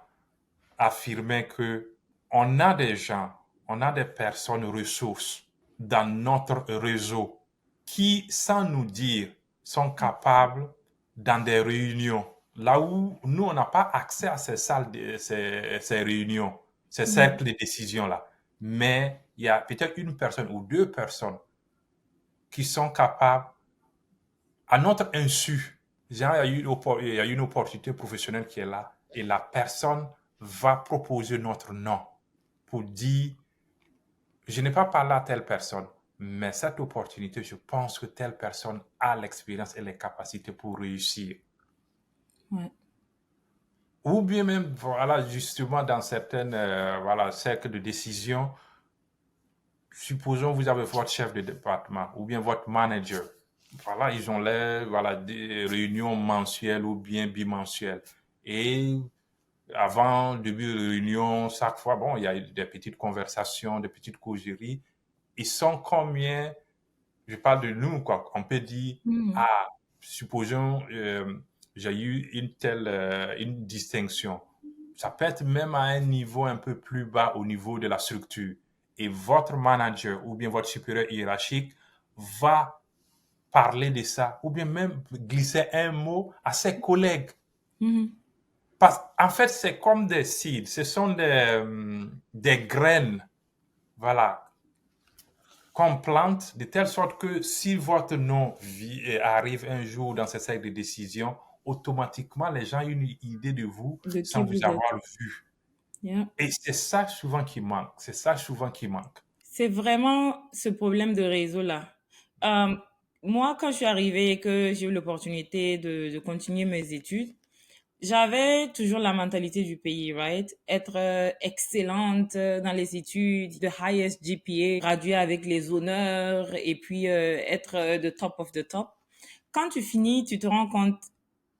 affirmer que on a des gens, on a des personnes ressources dans notre réseau qui, sans nous dire, sont capables dans des réunions, là où nous, on n'a pas accès à ces salles, ces réunions, ces mhm. cercles de décision-là. Mais il y a peut-être une personne ou deux personnes qui sont capables à notre insu, genre, il y a une opportunité professionnelle qui est là et la personne va proposer notre nom pour dire, je n'ai pas parlé à telle personne, mais cette opportunité, je pense que telle personne a l'expérience et les capacités pour réussir. Ouais. Ou bien même, voilà, justement, dans certains voilà, cercles de décision, supposons vous avez votre chef de département ou bien votre manager. Voilà, ils ont voilà, des réunions mensuelles ou bien bimensuelles. Et avant le début de réunion, chaque fois, bon, il y a des petites conversations, des petites causeries. Ils sont combien, je parle de nous, quoi. On peut dire, Mhm. ah, supposons, j'ai eu une telle, une distinction. Ça peut être même à un niveau un peu plus bas au niveau de la structure. Et votre manager ou bien votre supérieur hiérarchique va parler de ça ou bien même glisser un mot à ses collègues. Mhm. Parce en fait, c'est comme des seeds, ce sont des graines, voilà, qu'on plante de telle sorte que si votre nom arrive un jour dans ce cercle de décision, automatiquement, les gens ont une idée de vous De qui sans vous vous êtes. avoir vu. Yeah. Et c'est ça souvent qui manque. C'est ça souvent qui manque. C'est vraiment ce problème de réseau-là. Euh, Moi, quand je suis arrivée et que j'ai eu l'opportunité de continuer mes études, j'avais toujours la mentalité du pays, right? Être excellente dans les études, the highest GPA, graduer avec les honneurs et puis être the top of the top. Quand tu finis, tu te rends compte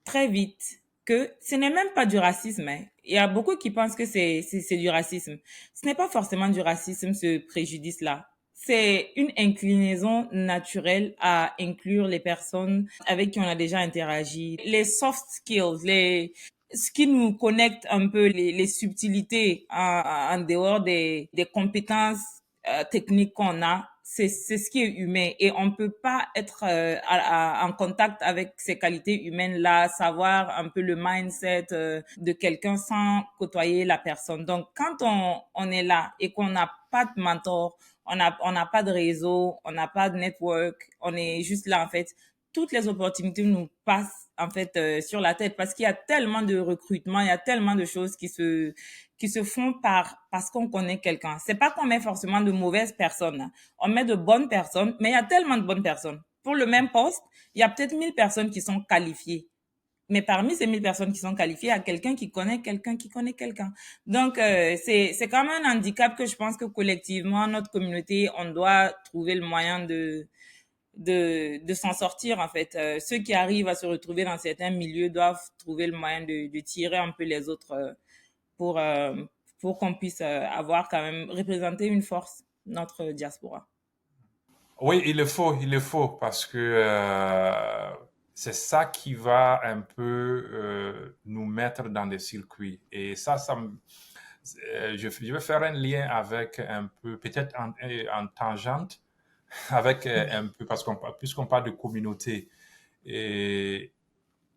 très vite que ce n'est même pas du racisme, hein. Il y a beaucoup qui pensent que c'est du racisme. Ce n'est pas forcément du racisme, ce préjudice-là. C'est une inclinaison naturelle à inclure les personnes avec qui on a déjà interagi. Les soft skills, ce qui nous connecte un peu, les subtilités en dehors des compétences techniques qu'on a, c'est ce qui est humain et on peut pas être en contact avec ces qualités humaines là, savoir un peu le mindset de quelqu'un sans côtoyer la personne. Donc quand on est là et qu'on n'a pas de mentor, on n'a pas de réseau, on n'a pas de network, on est juste là en fait, toutes les opportunités nous passent en fait sur la tête parce qu'il y a tellement de recrutement, il y a tellement de choses qui se font parce qu'on connaît quelqu'un. C'est pas qu'on met forcément de mauvaises personnes, hein. On met de bonnes personnes, mais il y a tellement de bonnes personnes. Pour le même poste, il y a peut-être 1000 personnes qui sont qualifiées. Mais parmi ces 1000 personnes qui sont qualifiées, il y a quelqu'un qui connaît quelqu'un qui connaît quelqu'un. Donc, c'est quand même un handicap que je pense que collectivement, notre communauté, on doit trouver le moyen de s'en sortir, en fait. Ceux qui arrivent à se retrouver dans certains milieux doivent trouver le moyen de tirer un peu les autres pour, euh, pour qu'on puisse avoir quand même représenter une force, notre diaspora. Oui, il le faut, parce que c'est ça qui va un peu nous mettre dans des circuits. Et je vais faire un lien avec un peu, peut-être en tangente, avec un peu, puisqu'on parle de communauté. Et,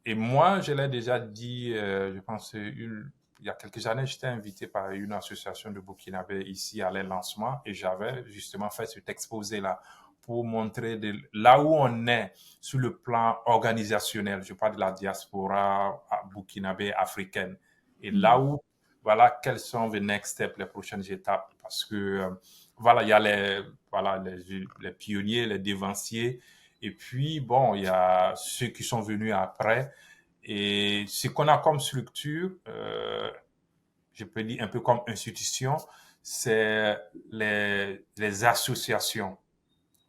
et moi, je l'ai déjà dit, je pense, il y a quelques années, j'étais invité par une association de Burkinabé ici à leur lancement et j'avais justement fait cet exposé-là pour montrer là où on est sur le plan organisationnel. Je parle de la diaspora burkinabé africaine. Et là Mhm. où, voilà, quels sont les next steps, les prochaines étapes. Parce que, voilà, il y a les pionniers, les dévanciers. Et puis, bon, il y a ceux qui sont venus après. Et ce qu'on a comme structure, je peux dire un peu comme institution, c'est les associations.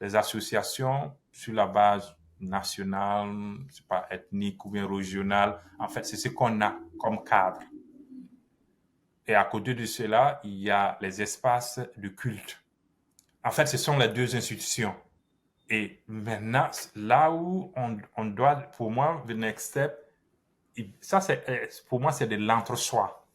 Les associations sur la base nationale, c'est pas ethnique ou bien régionale. En fait, c'est ce qu'on a comme cadre. Et à côté de cela, il y a les espaces de culte. En fait, ce sont les deux institutions. Et maintenant, là où on doit, pour moi, the next step, ça, pour moi, c'est de l'entre-soi.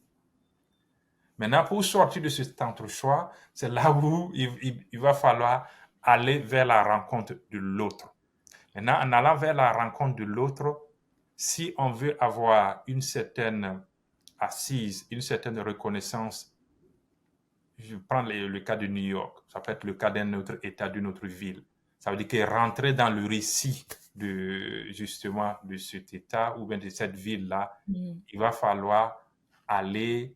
Maintenant, pour sortir de cet entre-soi, c'est là où il va falloir aller vers la rencontre de l'autre. Maintenant, en allant vers la rencontre de l'autre, si on veut avoir une certaine assise, une certaine reconnaissance, je prends le cas de New York, ça peut être le cas d'un autre État, d'une autre ville. Ça veut dire que rentrer dans le récit justement de cet État ou bien de cette ville-là, Mhm. il va falloir aller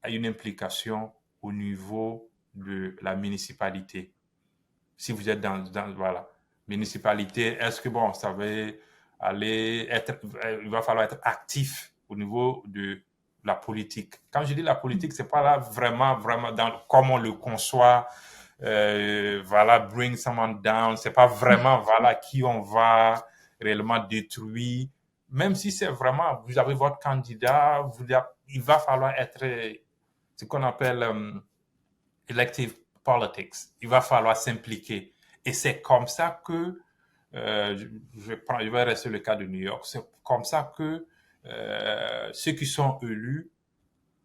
à une implication au niveau de la municipalité. Si vous êtes voilà, municipalité, est-ce que bon, ça va aller être, il va falloir être actif au niveau de la politique. Quand je dis la politique, c'est pas là vraiment comme on le conçoit, voilà, bring someone down, c'est pas vraiment, voilà, qui on va réellement détruire. Même si c'est vraiment, vous avez votre candidat, il va falloir être ce qu'on appelle elective politics. Il va falloir s'impliquer. Et c'est comme ça que, je vais rester le cas de New York, c'est comme ça que ceux qui sont élus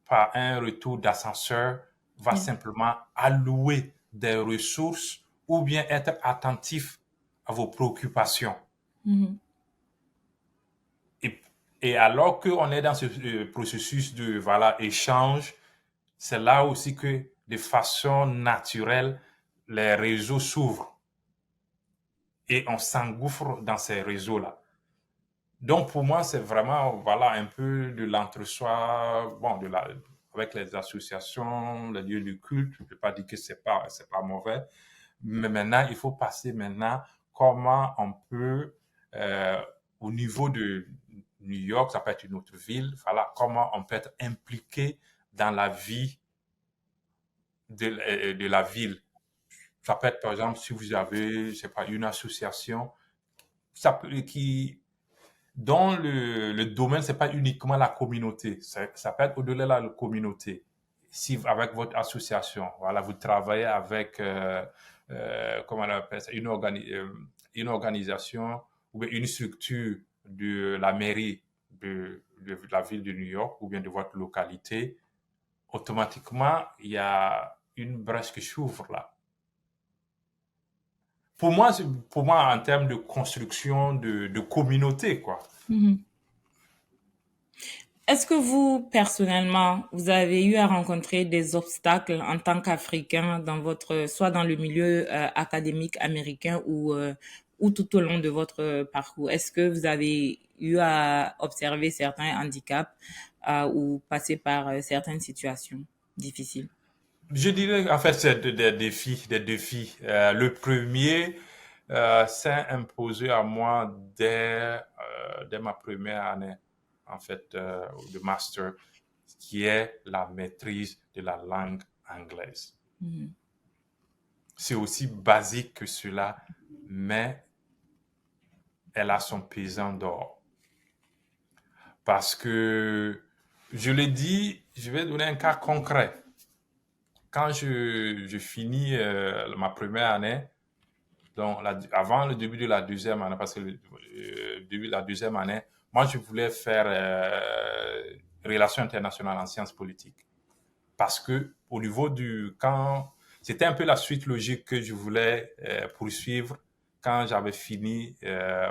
par un retour d'ascenseur va Yeah. simplement allouer des ressources ou bien être attentif à vos préoccupations. Mhm. Et, et alors qu'on est dans ce processus de voilà, échange, c'est là aussi que de façon naturelle, les réseaux s'ouvrent et on s'engouffre dans ces réseaux-là. Donc pour moi, c'est vraiment voilà un peu de l'entre-soi, bon, avec les associations, les lieux de culte. Je ne peux pas dire que c'est pas mauvais, mais maintenant il faut passer maintenant comment on peut au niveau de New York, ça peut être une autre ville, voilà comment on peut être impliqué dans la vie de la ville. Ça peut être, par exemple, si vous avez, je sais pas, une association ça peut, dont le domaine, c'est pas uniquement la communauté. Ça peut être au-delà de la communauté. Si avec votre association, voilà, vous travaillez avec, comment on appelle ça, une organisation ou bien une structure de la mairie de la ville de New York ou bien de votre localité, automatiquement, il y a une brèche qui s'ouvre là. Pour moi, en termes de construction de communauté, quoi. Mhm. Est-ce que vous, personnellement, vous avez eu à rencontrer des obstacles en tant qu'Africain soit dans le milieu académique américain ou tout au long de votre parcours? Est-ce que vous avez eu à observer certains handicaps ou passer par certaines situations difficiles? Je dirais, en fait, c'est des défis, des défis. Le premier s'est imposé à moi dès ma première année, en fait, de master, qui est la maîtrise de la langue anglaise. Mhm. C'est aussi basique que cela, mais elle a son pesant d'or. Parce que, je l'ai dit, je vais donner un cas concret. Quand je finis ma première année, donc avant le début de la deuxième année, parce que le début de la deuxième année, moi je voulais faire relations internationales en sciences politiques. Parce que au niveau quand c'était un peu la suite logique que je voulais poursuivre quand j'avais fini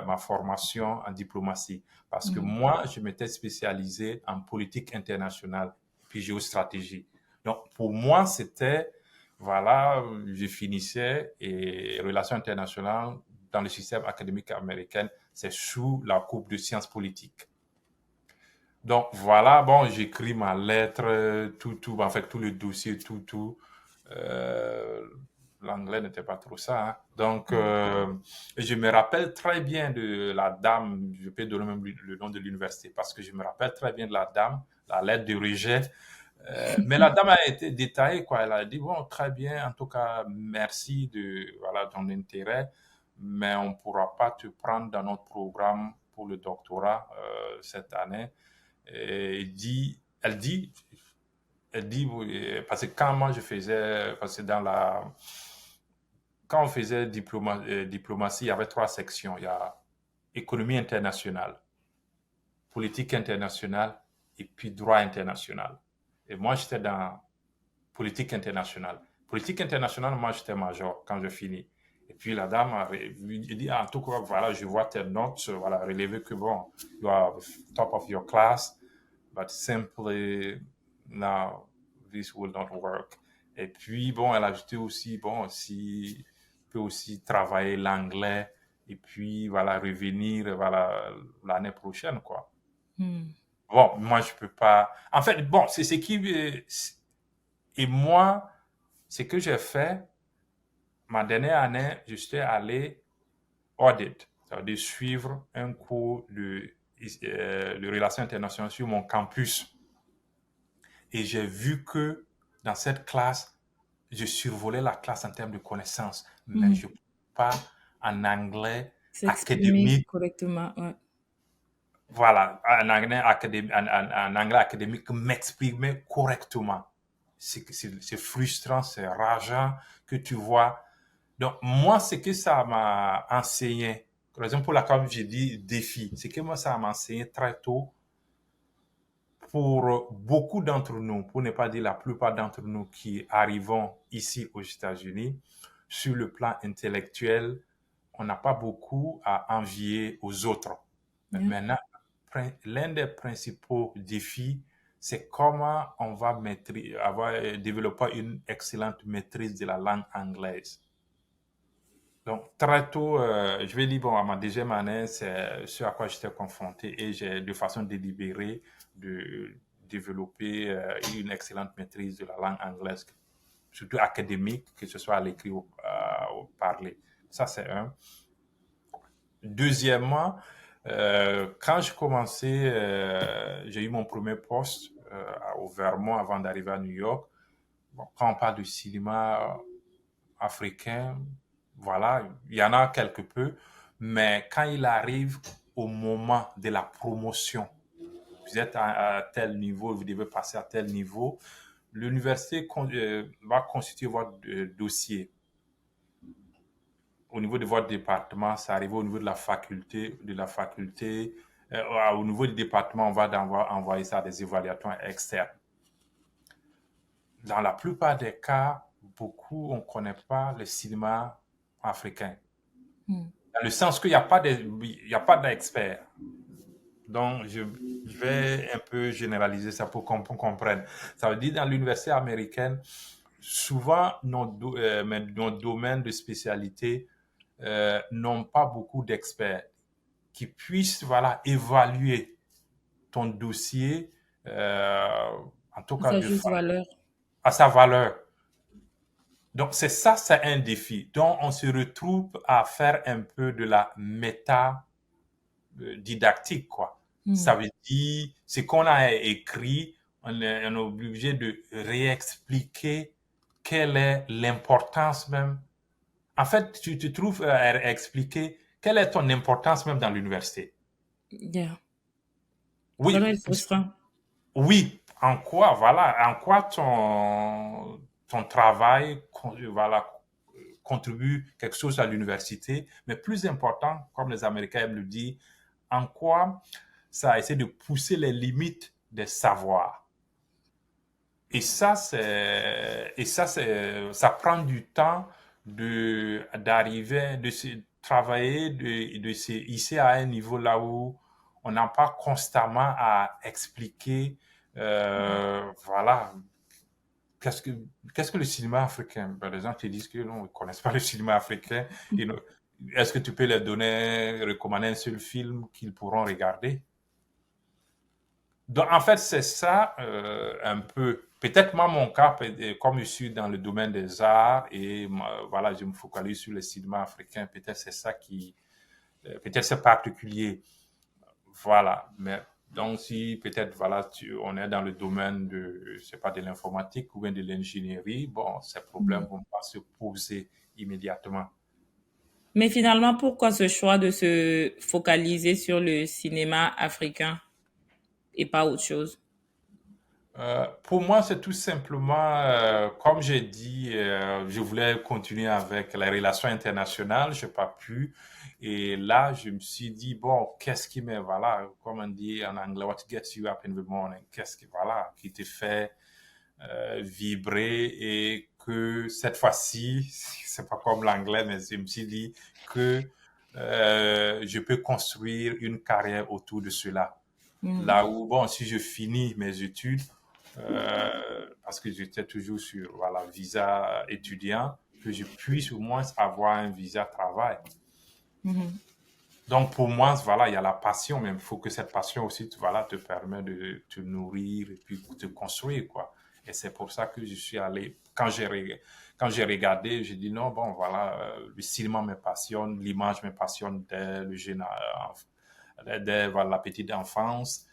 ma formation en diplomatie. Parce que Mhm. moi, je m'étais spécialisé en politique internationale puis géostratégie. Donc, pour moi, c'était, voilà, je finissais et relations internationales dans le système académique américain, c'est sous la coupe de sciences politiques. Donc voilà, bon, j'écris ma lettre, en fait, tout le dossier, tout. Euh, L'anglais n'était pas trop ça, hein. Donc, je me rappelle très bien de la dame, je peux donner même le nom de l'université, parce que je me rappelle très bien de la dame, la lettre de rejet. Mais la dame a été détaillée, quoi. Elle a dit, bon, très bien, en tout cas, merci de voilà, ton intérêt, mais on ne pourra pas te prendre dans notre programme pour le doctorat cette année. Et elle dit, parce que quand moi je faisais, parce que quand on faisait diplomatie, il y avait trois sections. Il y a économie internationale, politique internationale et puis droit international. Et moi, j'étais dans politique internationale. Politique internationale, moi, j'étais major quand je finis. Et puis la dame a dit, ah, en tout cas, voilà, je vois tes notes, voilà, relevé que bon, you are top of your class, but simply now this will not work. Et puis bon, elle a ajouté aussi bon, si peut aussi travailler l'anglais et puis voilà, revenir voilà, l'année prochaine, quoi. Hmm. Bon, moi, je peux pas. En fait, bon, c'est ce qui. Et moi, ce que j'ai fait, ma dernière année, je suis allé audit, ça veut dire suivre un cours de relations internationales sur mon campus. Et j'ai vu que dans cette classe, je survolais la classe en termes de connaissances, mais Hmm. je ne peux pas en anglais S'exprimer académique, correctement. Ouais. voilà, en anglais académique, m'exprimer correctement. C'est frustrant, c'est rageant que tu vois. Donc, moi, ce que ça m'a enseigné, par exemple, pour laquelle j'ai dit défi, c'est que moi, ça m'a enseigné très tôt pour beaucoup d'entre nous, pour ne pas dire la plupart d'entre nous qui arrivons ici aux États-Unis, sur le plan intellectuel, on n'a pas beaucoup à envier aux autres. Mais Yeah. maintenant, l'un des principaux défis, c'est comment on va développer une excellente maîtrise de la langue anglaise. Donc, très tôt, je vais dire, bon, à ma deuxième année, c'est ce à quoi j'étais confronté et j'ai, de façon délibérée, de développer une excellente maîtrise de la langue anglaise, surtout académique, que ce soit à l'écrit ou au parler. Ça, c'est un. Deuxièmement, quand je commençais, j'ai eu mon premier poste au Vermont avant d'arriver à New York. Bon, quand on parle de cinéma africain, voilà, il y en a quelque peu, mais quand il arrive au moment de la promotion, vous êtes à tel niveau, vous devez passer à tel niveau, l'université va constituer votre dossier. Au niveau de votre département, ça arrive au niveau de la faculté, au niveau du département, on va envoyer ça à des évaluateurs externes. Dans la plupart des cas, beaucoup, on ne connaît pas le cinéma africain. Hmm. Dans le sens qu'il n'y a pas d'experts. Donc, je vais un peu généraliser ça pour qu'on comprenne. Ça veut dire, dans l'université américaine, souvent, nos domaines de spécialité n'ont pas beaucoup d'experts qui puissent voilà, évaluer ton dossier, en tout cas Sa juste valeur. à sa valeur. Donc, c'est ça, c'est un défi. Donc, on se retrouve à faire un peu de la didactique, quoi. Hmm. Ça veut dire, ce qu'on a écrit, on est obligé de réexpliquer quelle est l'importance même. En fait, tu te trouves à expliquer quelle est ton importance même dans l'université. Yeah. Ça doit Oui, être frustrant. oui, en quoi, voilà, en quoi ton travail, voilà, contribue quelque chose à l'université, mais plus important, comme les Américains aiment le dire, en quoi ça essaie de pousser les limites des savoirs. Ça prend du temps d'arriver, de se travailler, de se hisser à un niveau là où on n'a pas constamment à expliquer, voilà, qu'est-ce que, qu'est-ce que le cinéma africain? Ben, les gens te disent que non, ils ne connaissent pas le cinéma africain. Est-ce que tu peux leur recommander un seul film qu'ils pourront regarder? Donc, en fait, c'est ça un peu. Peut-être moi, mon cas, comme je suis dans le domaine des arts et voilà, je me focalise sur le cinéma africain, peut-être c'est ça peut-être c'est particulier. Voilà. Mais donc, si peut-être, voilà, on est dans le domaine de, je sais pas, de l'informatique ou bien de l'ingénierie, bon, ces problèmes Hmm. vont pas se poser immédiatement. Mais finalement, pourquoi ce choix de se focaliser sur le cinéma africain et pas autre chose? Pour moi, c'est tout simplement, comme j'ai dit, je voulais continuer avec les relations internationales, je n'ai pas pu. Et là, je me suis dit, bon, qu'est-ce qui me, voilà, comme on dit en anglais, what gets you up in the morning, qu'est-ce qui, voilà, qui te fait vibrer et que cette fois-ci, c'est pas comme l'anglais, mais je me suis dit que je peux construire une carrière autour de cela. Hmm. Là où, bon, si je finis mes études, parce que j'étais toujours sur voilà, visa étudiant, que je puisse au moins avoir un visa travail. Mhm. Donc, pour moi, voilà, il y a la passion, mais il faut que cette passion aussi, voilà, te permet de te nourrir et puis te construire, quoi. Et c'est pour ça que je suis allé, quand j'ai regardé, j'ai dit non, bon, voilà, le cinéma me passionne, l'image me passionne dès le jeune, dès voilà, la petite enfance.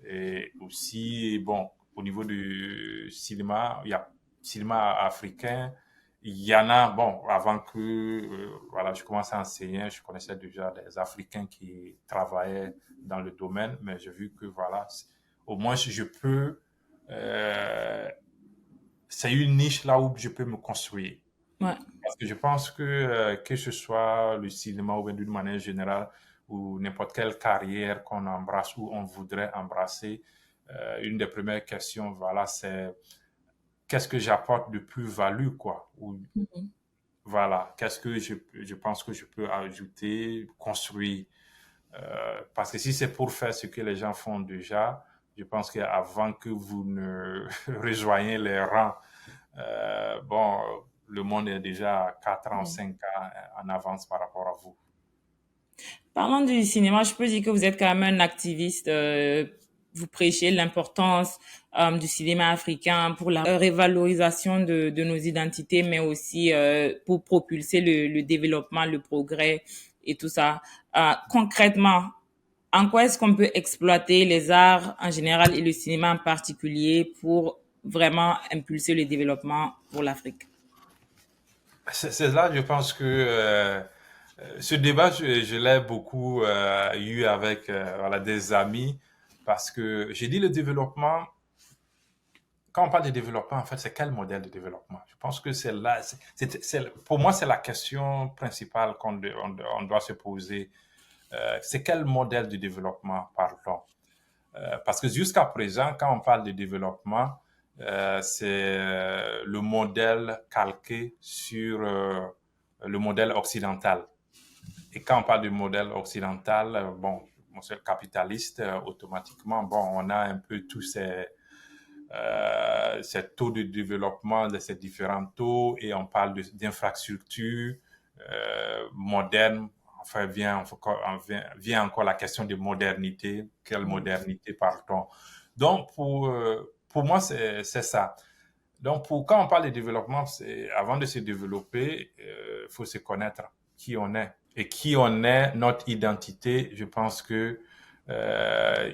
Et aussi, bon, au niveau du cinéma, il y a cinéma africain, il y en a, bon, avant que voilà, je commence à enseigner, je connaissais déjà des Africains qui travaillaient dans le domaine, mais j'ai vu que voilà, au moins je peux, euh, c'est une niche là où je peux me construire. Ouais. Parce que je pense que ce soit le cinéma ou bien d'une manière générale, ou n'importe quelle carrière qu'on embrasse ou on voudrait embrasser, une des premières questions, voilà, c'est qu'est-ce que j'apporte de plus-value, quoi, ou Mhm. voilà, qu'est-ce que je pense que je peux ajouter, construire. Parce que si c'est pour faire ce que les gens font déjà, je pense qu'avant que vous ne rejoigniez les rangs, bon, le monde est déjà à 4 ans, Ouais. 5 ans en avance par rapport à vous. Parlant du cinéma, je peux dire que vous êtes quand même un activiste. Vous prêchez l'importance du cinéma africain pour la révalorisation de nos identités, mais aussi pour propulser le développement, le progrès et tout ça. Concrètement, en quoi est-ce qu'on peut exploiter les arts en général et le cinéma en particulier pour vraiment impulser le développement pour l'Afrique? C'est là, je pense que ce débat, je l'ai beaucoup eu avec voilà, des amis parce que j'ai dit le développement, quand on parle de développement, en fait, c'est quel modèle de développement? Je pense que c'est là, pour moi, c'est la question principale on doit se poser. C'est quel modèle de développement parlons? Parce que jusqu'à présent, quand on parle de développement, c'est le modèle calqué sur le modèle occidental. Et quand on parle du modèle occidental, bon, c'est capitaliste, automatiquement, bon, on a un peu tous ces taux de développement de ces différents taux et on parle d'infrastructures modernes. Enfin, vient encore la question de modernité. Quelle modernité parle-t-on? Donc, pour moi, c'est ça. Donc, quand on parle de développement, avant de se développer, il faut se connaître qui on est. Et qui on est, notre identité, je pense que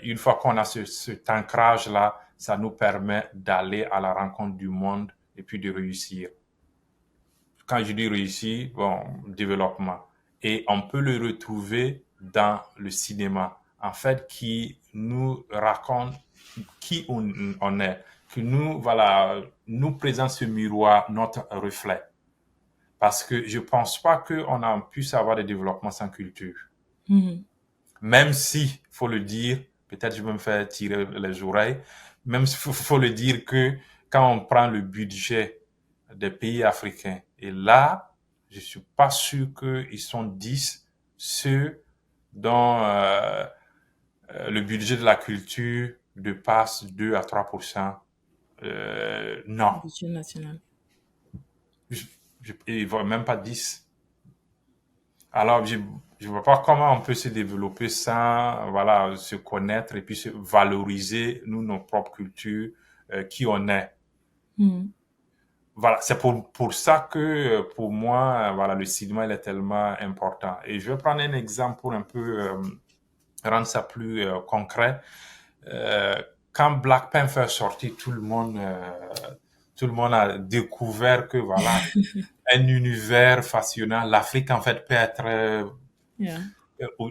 une fois qu'on a cet ancrage-là, ça nous permet d'aller à la rencontre du monde et puis de réussir. Quand je dis réussir, bon, développement. Et on peut le retrouver dans le cinéma, en fait, qui nous raconte qui on est, qui nous, voilà, nous présente ce miroir, notre reflet. Parce que je pense pas qu'on a puisse avoir des développements sans culture. Mhm. Même si, faut le dire, peut-être je vais me faire tirer les oreilles, même s'il faut le dire que quand on prend le budget des pays africains, et là, je suis pas sûr qu'ils sont 10 ceux dont le budget de la culture dépasse 2 à 3%. Non, Budget national. je, il va même pas 10. Alors, je vois pas comment on peut se développer sans, voilà, se connaître et puis se valoriser, nous, nos propres cultures, qui on est. Mhm. Voilà, c'est pour ça que, pour moi, voilà, le cinéma, il est tellement important. Et je vais prendre un exemple pour un peu rendre ça plus concret. Euh, Quand Black Panther est sorti, tout le monde a découvert que, voilà, un univers fascinant. L'Afrique, en fait, peut être Yeah.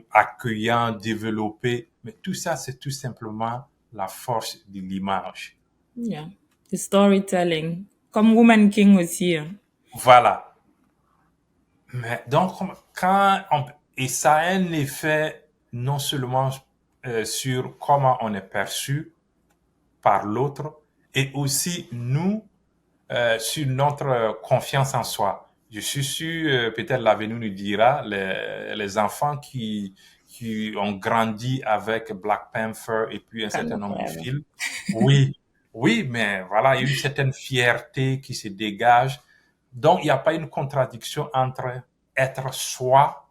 accueillant, développé. Mais tout ça, c'est tout simplement la force de l'image. Yeah. The storytelling. Comme Woman King aussi, hein. Voilà. Mais donc, et ça a un effet non seulement sur comment on est perçu par l'autre, et aussi nous, sur notre confiance en soi. Je suis sûr, peut-être l'avenir nous dira, les enfants qui ont grandi avec Black Panther et puis un certain Wakanda nombre de forever. films, oui, oui, mais voilà, il y a une certaine fierté qui se dégage. Donc, il n'y a pas une contradiction entre être soi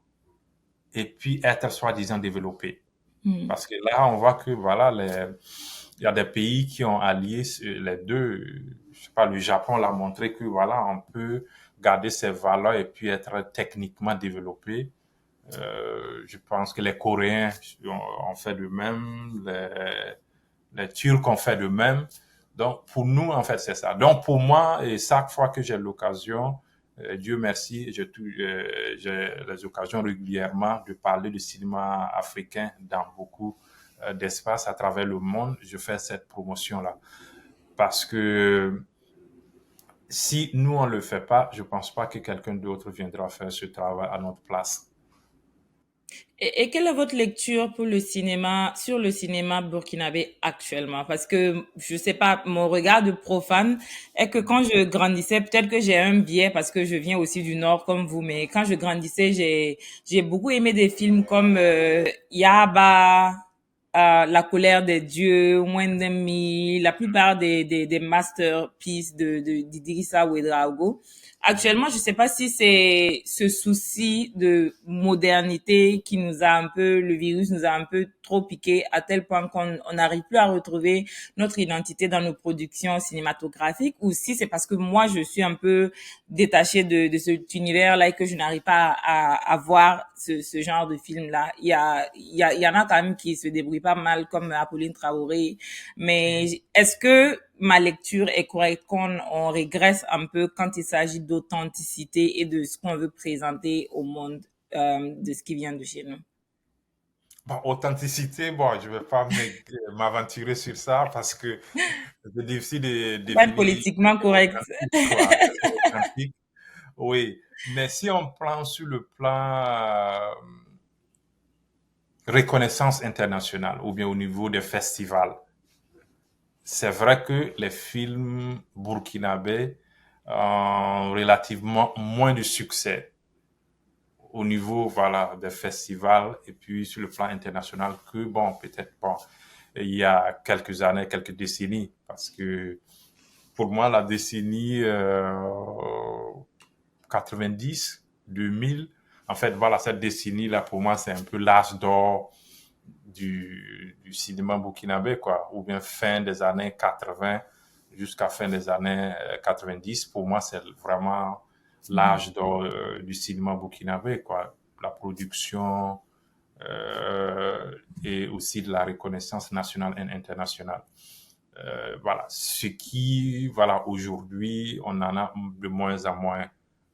et puis être soi-disant développé. Mhm. Parce que là, on voit que voilà, il y a des pays qui ont allié les deux. Je sais pas, le Japon l'a montré que voilà, on peut garder ses valeurs et puis être techniquement développé. Je pense que les Coréens ont fait de même, les Turcs ont fait de même. Donc, pour nous, en fait, c'est ça. Donc, pour moi, et chaque fois que j'ai l'occasion, Dieu merci, j'ai les occasions régulièrement de parler du cinéma africain dans beaucoup d'espaces à travers le monde. Je fais cette promotion-là. Parce que si nous, on ne le fait pas, je ne pense pas que quelqu'un d'autre viendra faire ce travail à notre place. Et quelle est votre lecture pour le cinéma, sur le cinéma burkinabé actuellement? Parce que, je sais pas, mon regard de profane est que quand je grandissais, peut-être que j'ai un biais parce que je viens aussi du Nord comme vous, mais quand je grandissais, j'ai beaucoup aimé des films comme Yaba, La colère des dieux, Wendemi, la plupart des masterpieces d'Idrissa Ouedraogo. Actuellement, je sais pas si c'est ce souci de modernité qui nous a un peu, le virus nous a un peu trop piqué à tel point qu'on n'arrive plus à retrouver notre identité dans nos productions cinématographiques, ou si c'est parce que moi je suis un peu détachée de cet univers-là et que je n'arrive pas à voir ce genre de film-là. Il y en a quand même qui se débrouillent pas mal comme Apolline Traoré, mais est-ce que ma lecture est correcte quand on régresse un peu quand il s'agit d'authenticité et de ce qu'on veut présenter au monde de ce qui vient de chez nous? Bon, authenticité, bon, je vais pas m'aventurer sur ça parce que c'est difficile de Faut pas être définir politiquement correct. authentique, quoi. Qu'est-ce que c'est authentique? Oui, mais si on prend sur le plan reconnaissance internationale ou bien au niveau des festivals, c'est vrai que les films burkinabés ont relativement moins de succès au niveau voilà des festivals et puis sur le plan international que bon peut-être bon il y a quelques années, quelques décennies parce que pour moi la décennie 90, 2000, en fait voilà cette décennie là pour moi c'est un peu l'âge d'or du cinéma burkinabé quoi ou bien fin des années 80 jusqu'à fin des années 90 pour moi c'est vraiment l'âge d'or du cinéma burkinabé, quoi. La production et aussi de la reconnaissance nationale et internationale. Voilà. Ce qui, voilà, aujourd'hui, on en a de moins en moins.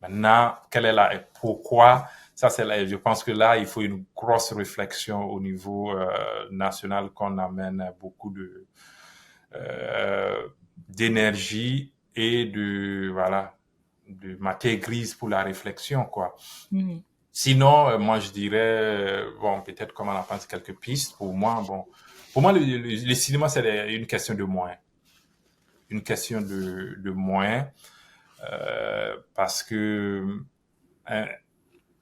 Maintenant, quelle est la, et pourquoi? Ça, c'est là, je pense que là, il faut une grosse réflexion au niveau national qu'on amène beaucoup d'énergie et voilà, de matière grise pour la réflexion, quoi. Mhm. Sinon, moi, je dirais, bon, peut-être comme on en pense quelques pistes. Pour moi, bon, pour moi, le cinéma, c'est une question de moyens. Une question de moyens, parce que un,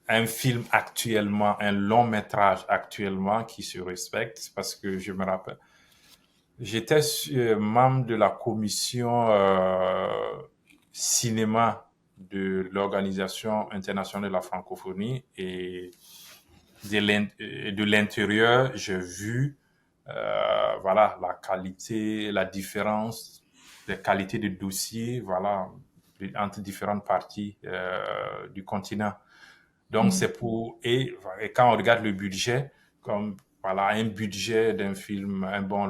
un film actuellement, un long métrage actuellement qui se respecte, parce que je me rappelle, j'étais membre de la commission cinéma de l'Organisation internationale de la francophonie et de l'intérieur, j'ai vu voilà la qualité, la différence des qualités de dossiers, voilà, entre différentes parties du continent. Donc Mhm. c'est pour et quand on regarde le budget, comme voilà un budget d'un film, un bon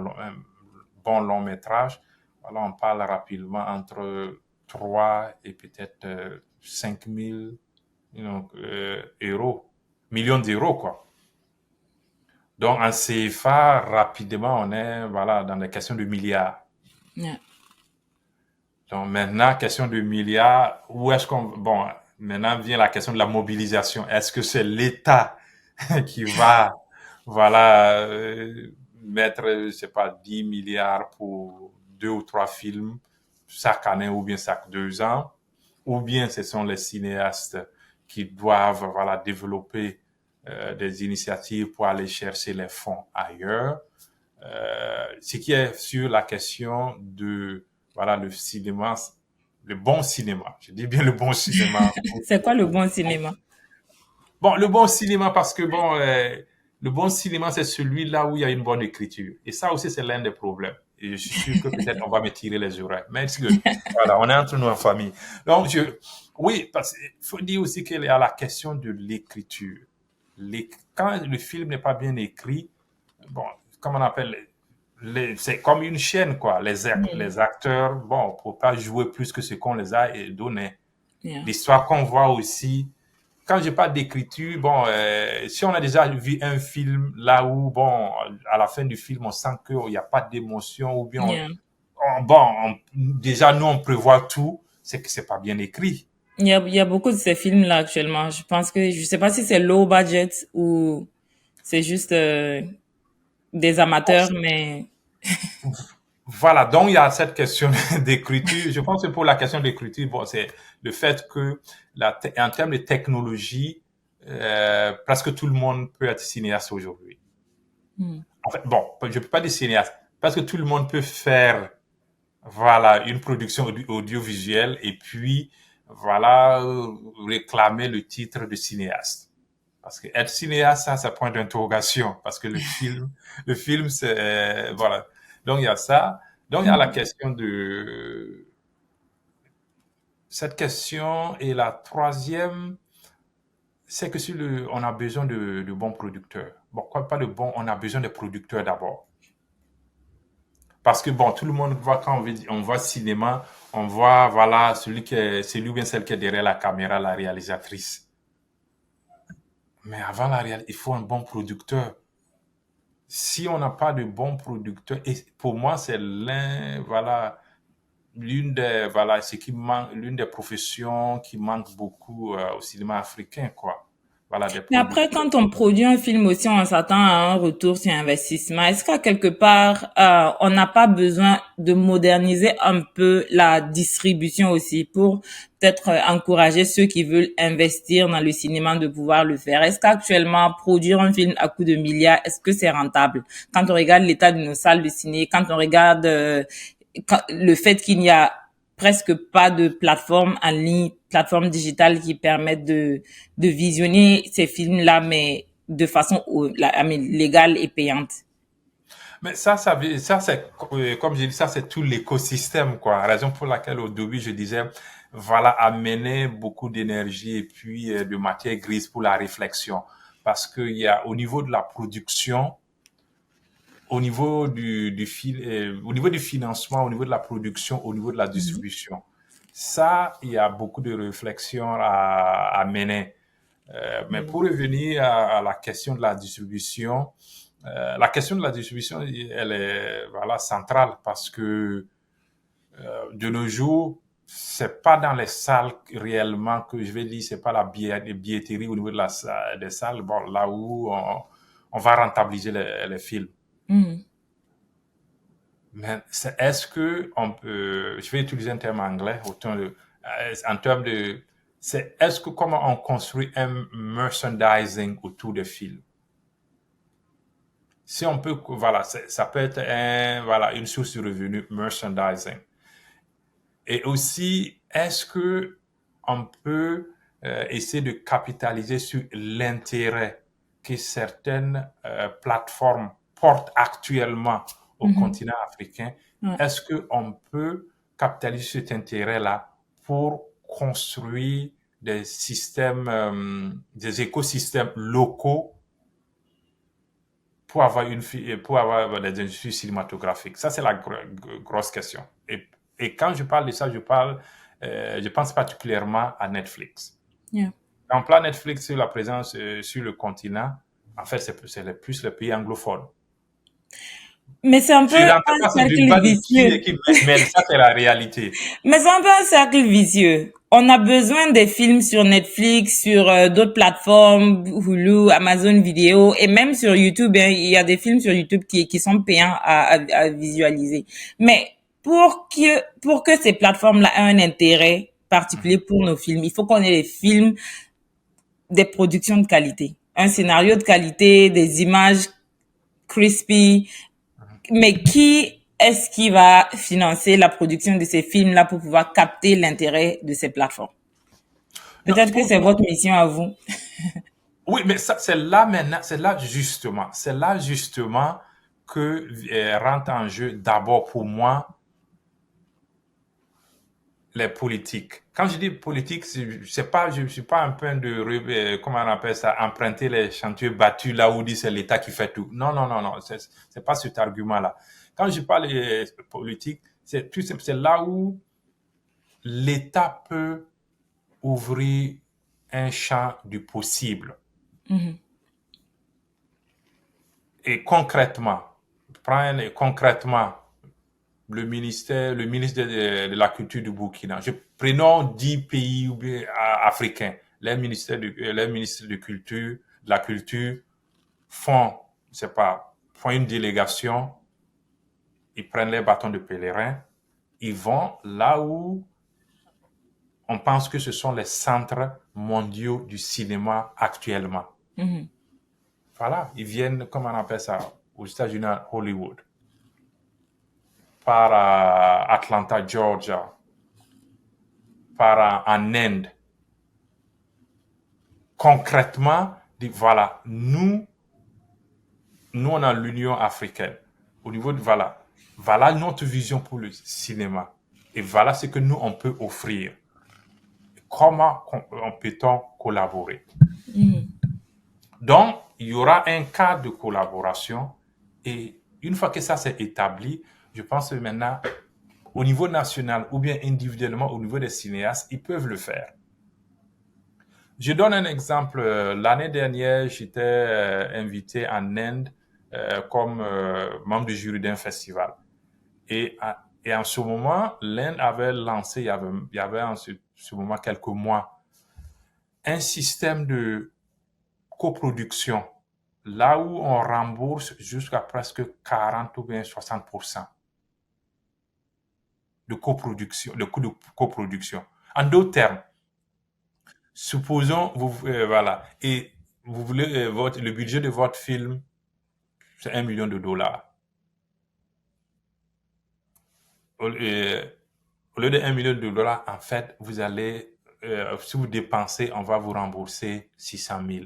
long métrage, voilà on parle rapidement entre 3 et peut-être 5 000 euros, millions d'euros quoi. Donc en CFA rapidement on est voilà dans les questions de milliards. Yeah. Donc maintenant, question de milliards, où est-ce qu'on... Bon, maintenant vient la question de la mobilisation. Est-ce que c'est l'État qui va, voilà, mettre, je sais pas, 10 milliards pour 2 ou 3 films chaque année ou bien chaque 2 ans, ou bien ce sont les cinéastes qui doivent, voilà, développer des initiatives pour aller chercher les fonds ailleurs. Ce qui est sur la question de voilà le cinéma, le bon cinéma. Je dis bien le bon cinéma. C'est quoi le bon cinéma? Bon, le bon cinéma, parce que bon, le bon cinéma, c'est celui-là où il y a une bonne écriture. Et ça aussi, c'est l'un des problèmes. Et je suis sûr que peut-être on va me tirer les oreilles. Mais it's good. Voilà, on est entre nous en famille. Donc, oui, parce qu'il faut dire aussi qu'il y a la question de l'écriture. Quand le film n'est pas bien écrit, bon, comment on appelle, c'est comme une chaîne, quoi. Mm. Les acteurs, bon, pour pas jouer plus que ce qu'on les a donné. Yeah. L'histoire qu'on voit aussi, quand j'ai pas d'écriture, bon, si on a déjà vu un film là où, bon, à la fin du film, on sent qu'il n'y a pas d'émotion ou bien, Yeah. déjà, nous, on prévoit tout, c'est que c'est pas bien écrit. Il y a beaucoup de ces films-là actuellement. Je pense que, je sais pas si c'est low budget ou c'est juste des amateurs, mais Voilà, donc il y a cette question d'écriture. Je pense que pour la question d'écriture, bon, c'est le fait que en termes de technologie, presque tout le monde peut être cinéaste aujourd'hui. hmm. En fait, bon, je peux pas dire cinéaste, parce que tout le monde peut faire, voilà, une production audiovisuelle et puis, voilà, réclamer le titre de cinéaste. Parce que être cinéaste, ça, c'est point d'interrogation. Parce que le film, c'est, voilà. Donc, il y a ça. Donc, il y a la question de, cette question. Et la troisième, c'est que on a besoin de bons producteurs. Bon, quoi, pas de bons, on a besoin de producteurs d'abord. Parce que bon, tout le monde voit quand on voit cinéma, on voit, voilà, celui ou bien celle qui est derrière la caméra, la réalisatrice. Mais avant il faut un bon producteur. Si on n'a pas de bons producteurs, et pour moi, c'est voilà, ce qui manque, l'une des professions qui manque beaucoup au cinéma africain, quoi. Voilà, des Mais après, producteurs. quand on produit un film aussi, on s'attend à un retour sur investissement. Est-ce qu'à quelque part, on n'a pas besoin de moderniser un peu la distribution aussi pour peut-être encourager ceux qui veulent investir dans le cinéma de pouvoir le faire? Est-ce qu'actuellement, produire un film à coût de milliards, est-ce que c'est rentable? Quand on regarde l'état de nos salles de ciné, quand on regarde le fait qu'il n'y a presque pas de plateforme en ligne, plateforme digitale qui permettent de visionner ces films-là, mais de façon légale et payante. Mais ça c'est, comme j'ai dit, ça c'est tout l'écosystème, quoi. Raison pour laquelle au début je disais, voilà, amener beaucoup d'énergie et puis de matière grise pour la réflexion. Parce qu'il y a, au niveau de la production, au niveau au niveau du financement, au niveau de la production, au niveau de la Mhm. distribution. Ça, il y a beaucoup de réflexions à mener. Mais pour revenir à la question de la distribution, la question de la distribution, elle est voilà centrale parce que de nos jours, c'est pas dans les salles réellement que je vais dire, c'est pas la billetterie au niveau de des salles, bon là où on va rentabiliser les films. Mhm. Mais est-ce que on peut, je vais utiliser un terme anglais en termes de, c'est est-ce que comment on construit un merchandising autour des films? Si on peut, voilà, ça peut être voilà, une source de revenus, merchandising. Et aussi, est-ce que on peut essayer de capitaliser sur l'intérêt que certaines plateformes portent actuellement au Mhm. continent africain? Ouais. Est-ce qu'on peut capitaliser sur cet intérêt-là pour construire des systèmes, des écosystèmes locaux pour avoir des industries cinématographiques? Ça, c'est la grosse question. Et quand je parle de ça, je pense particulièrement à Netflix. Yeah. En plan Netflix, sur la présence sur le continent, en fait, c'est plus les pays anglophones. Mais c'est un peu Je rentre un pas, c'est du cercle bas de qui, vicieux. qui mêle, ça c'est la réalité. Mais c'est un peu un cercle vicieux. On a besoin des films sur Netflix, sur d'autres plateformes, Hulu, Amazon Vidéo, et même sur YouTube. Hein, il y a des films sur YouTube qui sont payants à visualiser. Mais pour que ces plateformes-là aient un intérêt particulier Mhm. pour nos films, il faut qu'on ait des films, des productions de qualité, un scénario de qualité, des images crispy. Mais qui est-ce qui va financer la production de ces films-là pour pouvoir capter l'intérêt de ces plateformes? Non, Peut-être que c'est votre mission à vous. Oui, mais ça, c'est là justement que rentre en jeu d'abord pour moi les politiques. Quand je dis politique, c'est pas, je suis pas en train de, comment on appelle ça, emprunter les chantiers battus là où dit c'est l'État qui fait tout. Non, non, non, non, c'est pas cet argument-là. Quand je parle de politique, c'est tout simple, c'est là où l'État peut ouvrir un champ du possible. Mhm, Et concrètement, prendre concrètement le ministre de la Culture du Burkina. Prenons 10 pays africains. Les ministres de la Culture font, c'est pas, font une délégation, ils prennent les bâtons de pèlerin, ils vont là où on pense que ce sont les centres mondiaux du cinéma actuellement. mhm, Voilà, ils viennent, comment on appelle ça, aux États-Unis, à Hollywood, par Atlanta, Georgia, par en Inde. Concrètement, voilà, nous on a l'Union africaine. Au niveau de voilà notre vision pour le cinéma. Et voilà ce que nous on peut offrir. Comment peut-on collaborer? mhm. Donc, il y aura un cadre de collaboration et une fois que ça s'est établi, je pense que maintenant, au niveau national ou bien individuellement au niveau des cinéastes, ils peuvent le faire. Je donne un exemple. L'année dernière, j'étais invité en Inde comme membre du jury d'un festival. Et en ce moment, l'Inde avait lancé, il y avait en ce moment quelques mois, un système de coproduction, là où on rembourse jusqu'à presque 40 ou bien 60% de coproduction, de coût de coproduction. En d'autres termes, supposons, voilà, et vous voulez, le budget de votre film, c'est 1 million de dollars. Au lieu de 1 million de dollars, en fait, vous allez, si vous dépensez, on va vous rembourser 600 000.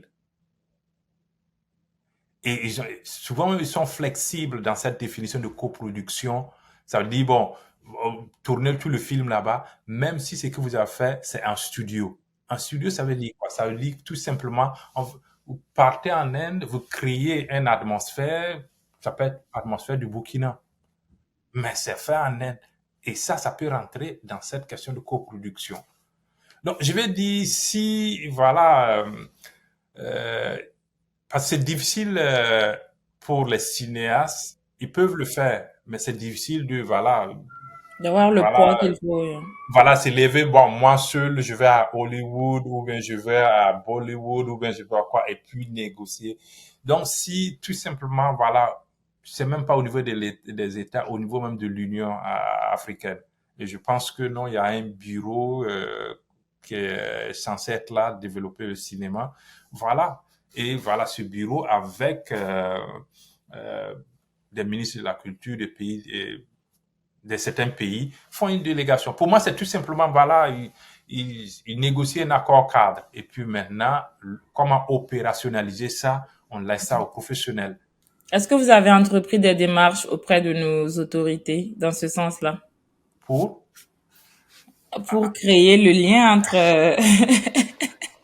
Et souvent, ils sont flexibles dans cette définition de coproduction. Ça veut dire, bon, tournez tout le film là-bas, même si ce que vous avez fait, c'est en studio. En studio, ça veut dire quoi? Ça veut dire tout simplement, vous partez en Inde, vous créez une atmosphère, ça peut être l'atmosphère du Burkina, mais c'est fait en Inde. Et ça peut rentrer dans cette question de coproduction. Donc, je vais dire, si, voilà, euh, parce que c'est difficile pour les cinéastes, ils peuvent le faire, mais c'est difficile de, D'avoir le poids voilà, qu'il faut. voilà, s'élever, bon, moi seul, je vais à Hollywood, ou bien je vais à Bollywood, ou bien je vais à quoi, et puis négocier. Donc, si tout simplement, voilà, c'est même pas au niveau des États, au niveau même de l'Union africaine. Et je pense que non, il y a un bureau qui est censé être là, développer le cinéma. Voilà. Et voilà, ce bureau avec euh, des ministres de la culture des pays, de certains pays, font une délégation. Pour moi, c'est tout simplement, voilà, ils négocient un accord cadre. Et puis maintenant, comment opérationnaliser ça, on laisse ça aux professionnels. Est-ce que vous avez entrepris des démarches auprès de nos autorités dans ce sens-là Pour, pour créer le lien entre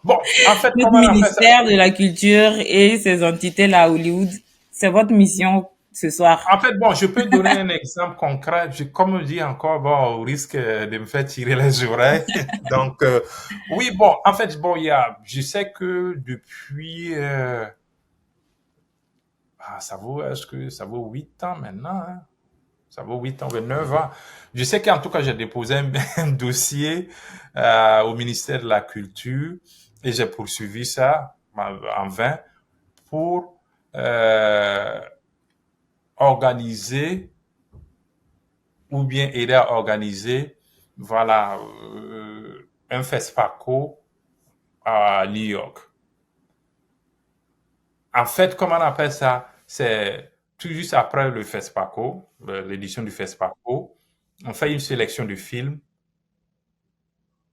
bon, en fait, notre comment on appelle ça? ministère de la Culture et ces entités-là à Hollywood? C'est votre mission ce soir. En fait, bon, je peux donner un exemple concret. Comme je dis encore, bon, au risque de me faire tirer les oreilles. Donc, oui, bon, en fait, bon, je sais que depuis, est-ce que ça vaut 8 ans maintenant, hein? Ça vaut 8 ans ou 9 ans. Je sais qu'en tout cas, j'ai déposé un dossier au ministère de la Culture et j'ai poursuivi ça en vain pour euh, organiser ou bien aider à organiser, voilà, un FESPACO à New York. En fait, comment on appelle ça? C'est tout juste après le FESPACO, l'édition du FESPACO, on fait une sélection de films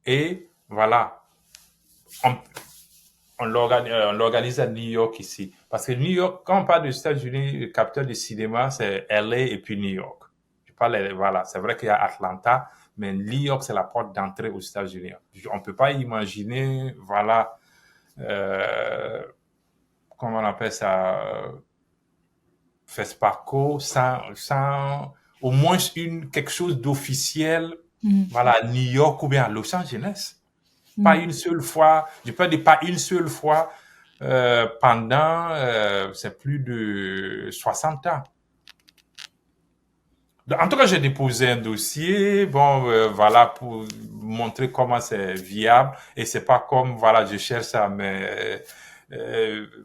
et voilà, on, on l'organise à New York ici. Parce que New York, quand on parle des États-Unis, le capteur du cinéma, c'est LA et puis New York. Je parle, voilà, c'est vrai qu'il y a Atlanta, mais New York, c'est la porte d'entrée aux États-Unis. On peut pas imaginer, voilà, euh, comment on appelle ça, FESPACO, sans au moins quelque chose d'officiel, Mm. voilà, à New York ou bien à Los Angeles. Pas Mm. une seule fois, je peux dire pas une seule fois pendant, c'est plus de 60 ans. En tout cas, j'ai déposé un dossier, bon, voilà, pour montrer comment c'est viable. Et c'est pas comme, voilà, je cherche à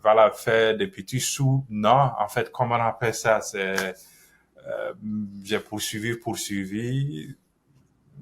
voilà, faire des petits sous. Non, en fait, comment on appelle ça, c'est, j'ai poursuivi.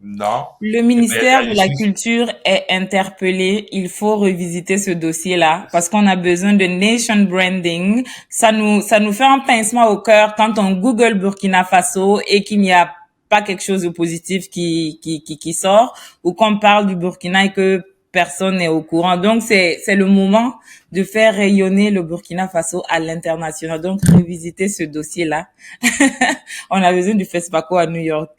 Non. Le Mais ministère de je la suis, Culture est interpellé. Il faut revisiter ce dossier-là parce qu'on a besoin de nation branding. Ça nous fait un pincement au cœur quand on Google Burkina Faso et qu'il n'y a pas quelque chose de positif qui sort ou qu'on parle du Burkina et que personne n'est au courant. Donc, c'est le moment de faire rayonner le Burkina Faso à l'international. Donc, revisiter ce dossier-là. On a besoin du FESPACO à New York.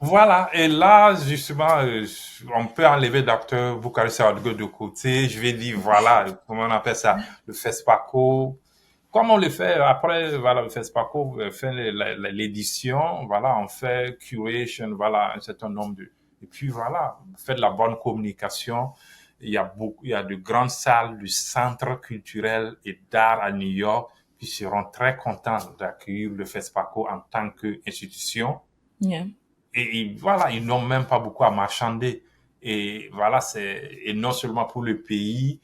voilà, et là, justement, on peut enlever Dr. Boukari Sawadogo de côté. Je vais dire, voilà, comment on appelle ça, le FESPACO. Comme on le fait après, voilà, le FESPACO fait l'édition, voilà, on fait curation, voilà, un certain nombre de, et puis voilà, on fait de la bonne communication. Il y a de grandes salles du Centre culturel et d'art à New York qui seront très contents d'accueillir le FESPACO en tant qu'institution. Yeah. Et voilà, ils n'ont même pas beaucoup à marchander. Et voilà, et non seulement pour le pays,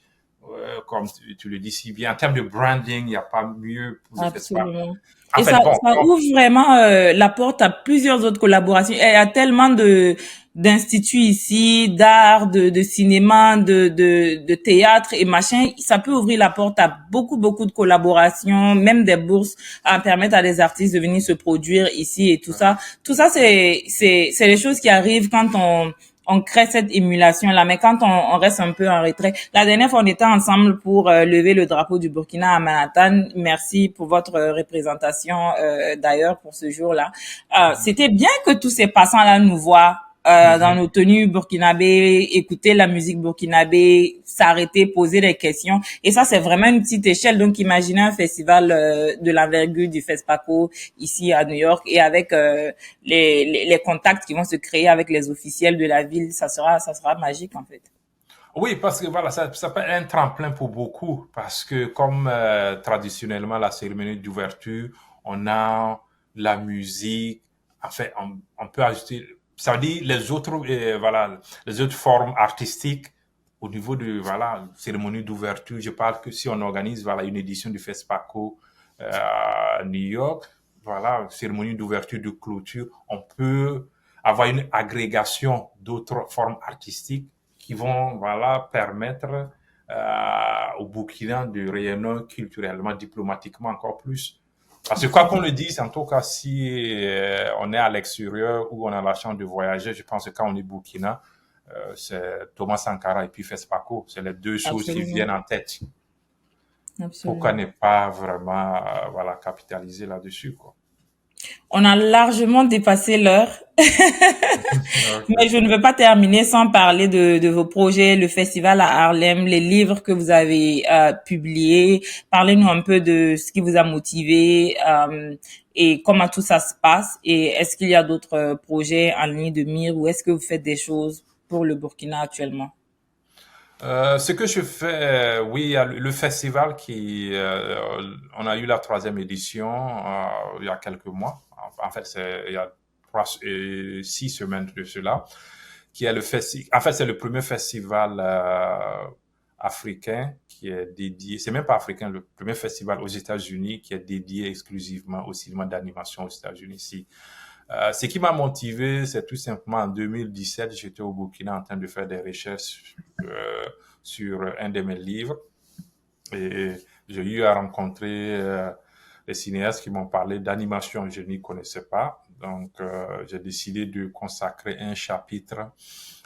comme tu le dis si bien, en termes de branding, il n'y a pas mieux pour le festival. Absolument. En Et fait, bon, ça ouvre vraiment la porte à plusieurs autres collaborations. Il y a tellement d'instituts ici, d'art, de cinéma, de théâtre et machin. Ça peut ouvrir la porte à beaucoup de collaborations, même des bourses à permettre à des artistes de venir se produire ici et tout ça. Tout ça, c'est les choses qui arrivent quand on crée cette émulation-là. Mais quand on reste un peu en retrait, la dernière fois, on était ensemble pour lever le drapeau du Burkina à Manhattan. Merci pour votre représentation, d'ailleurs, pour ce jour-là. C'était bien que tous ces passants-là nous voient dans mhm. nos tenues burkinabé, écouter la musique burkinabé, s'arrêter, poser des questions. Et ça, c'est vraiment une petite échelle. Donc, imaginez un festival de l'envergure du FESPACO ici à New York et avec les contacts qui vont se créer avec les officiels de la ville, ça sera magique en fait. Oui, parce que voilà, ça peut être un tremplin pour beaucoup, parce que comme traditionnellement la cérémonie d'ouverture, on a la musique, en fait, on peut ajouter, ça veut dire les autres, voilà, les autres formes artistiques au niveau de, voilà, cérémonie d'ouverture. Je parle que si on organise, voilà, une édition du FESPACO à New York, voilà, cérémonie d'ouverture, de clôture, on peut avoir une agrégation d'autres formes artistiques qui vont voilà, permettre au Burkina de rayonner culturellement, diplomatiquement encore plus. Parce que quoi qu'on le dise, en tout cas, si on est à l'extérieur ou on a la chance de voyager, je pense que quand on est Burkina, c'est Thomas Sankara et puis Fespaco. C'est les deux choses qui Absolument, viennent en tête. Pourquoi absolument. ne pas vraiment voilà, capitaliser là-dessus, quoi. On a largement dépassé l'heure, mais Ok. je ne veux pas terminer sans parler de vos projets, le festival à Harlem, les livres que vous avez publiés. Parlez-nous un peu de ce qui vous a motivé et comment tout ça se passe. Et est-ce qu'il y a d'autres projets en ligne de mire ou est-ce que vous faites des choses pour le Burkina actuellement? Ce que je fais, oui, il y a le festival on a eu la troisième édition il y a quelques mois. En fait, il y a 6 semaines de cela, qui est le festival. En fait, c'est le premier festival africain qui est dédié. C'est même pas africain, le premier festival aux États-Unis qui est dédié exclusivement au cinéma d'animation aux États-Unis ici. Ce qui m'a motivé, c'est tout simplement en 2017, j'étais au Burkina en train de faire des recherches sur un de mes livres et j'ai eu à rencontrer les cinéastes qui m'ont parlé d'animation, je n'y connaissais pas. Donc, j'ai décidé de consacrer un chapitre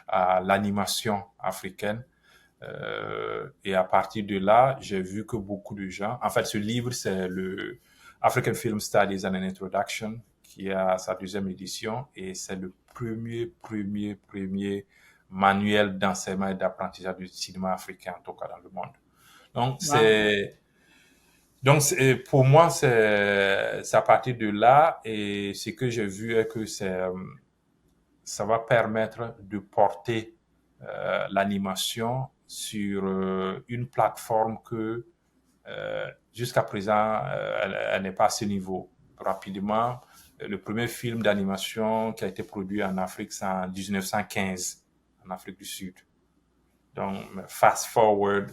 à l'animation africaine Et à partir de là, j'ai vu que beaucoup de gens, en fait, ce livre, c'est le African Film Studies and an Introduction, qui a sa deuxième édition, et c'est le premier manuel d'enseignement et d'apprentissage du cinéma africain, en tout cas dans le monde. Donc, Wow. pour moi, c'est à partir de là, et ce que j'ai vu est que ça va permettre de porter l'animation sur une plateforme que jusqu'à présent, elle n'est pas à ce niveau. Rapidement, le premier film d'animation qui a été produit en Afrique, c'est en 1915, en Afrique du Sud. Donc, fast forward,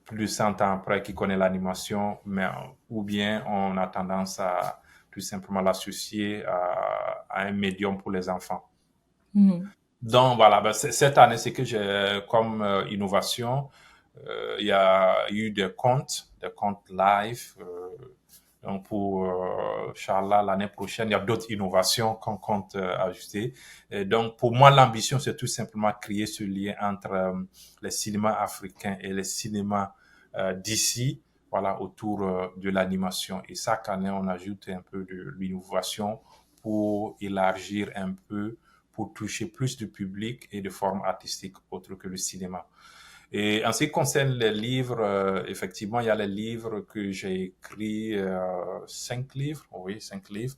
plus de 100 ans après, qui connaît l'animation, mais ou bien on a tendance à tout simplement l'associer à un médium pour les enfants. Mhm. Donc voilà, ben, cette année, c'est que j'ai comme innovation, il y a eu des comptes live. Donc pour Inch'Allah, l'année prochaine, il y a d'autres innovations qu'on compte ajouter. Et donc pour moi, l'ambition, c'est tout simplement créer ce lien entre les cinémas africains et les cinémas d'ici, voilà, autour de l'animation. Et chaque année, on ajoute un peu de l'innovation pour élargir un peu, pour toucher plus de public et de formes artistiques autres que le cinéma. Et en ce qui concerne les livres, effectivement, il y a les livres que j'ai écrits, 5 livres, oui, 5 livres.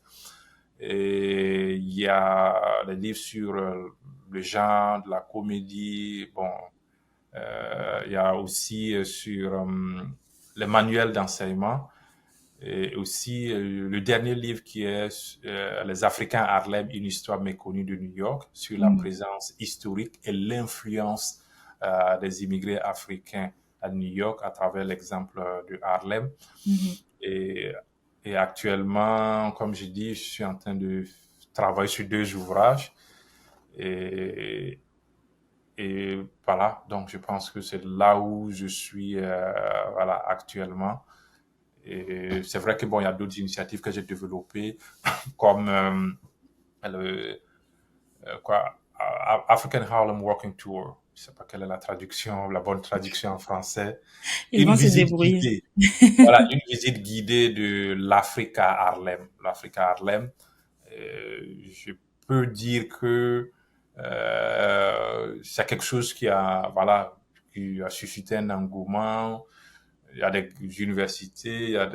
Et il y a les livres sur le genre, de la comédie, bon, il y a aussi sur les manuels d'enseignement. Et aussi le dernier livre qui est Les Africains à Harlem, une histoire méconnue de New York, sur la Mhm. présence historique et l'influence des immigrés africains à New York à travers l'exemple de Harlem. Mhm. Et, et actuellement, comme je dis, je suis en train de travailler sur 2 ouvrages. Et, et voilà, donc je pense que c'est là où je suis voilà, actuellement. Et c'est vrai que bon, il y a d'autres initiatives que j'ai développées, comme le African Harlem Walking Tour. Je sais pas quelle est la traduction, la bonne traduction en français. Ils Une vont se visite débrouiller. guidée. Voilà, une visite guidée de l'Afrique à Harlem. L'Afrique à Harlem. Je peux dire que c'est quelque chose qui a, voilà, qui a suscité un engouement. Il y a des universités, il y a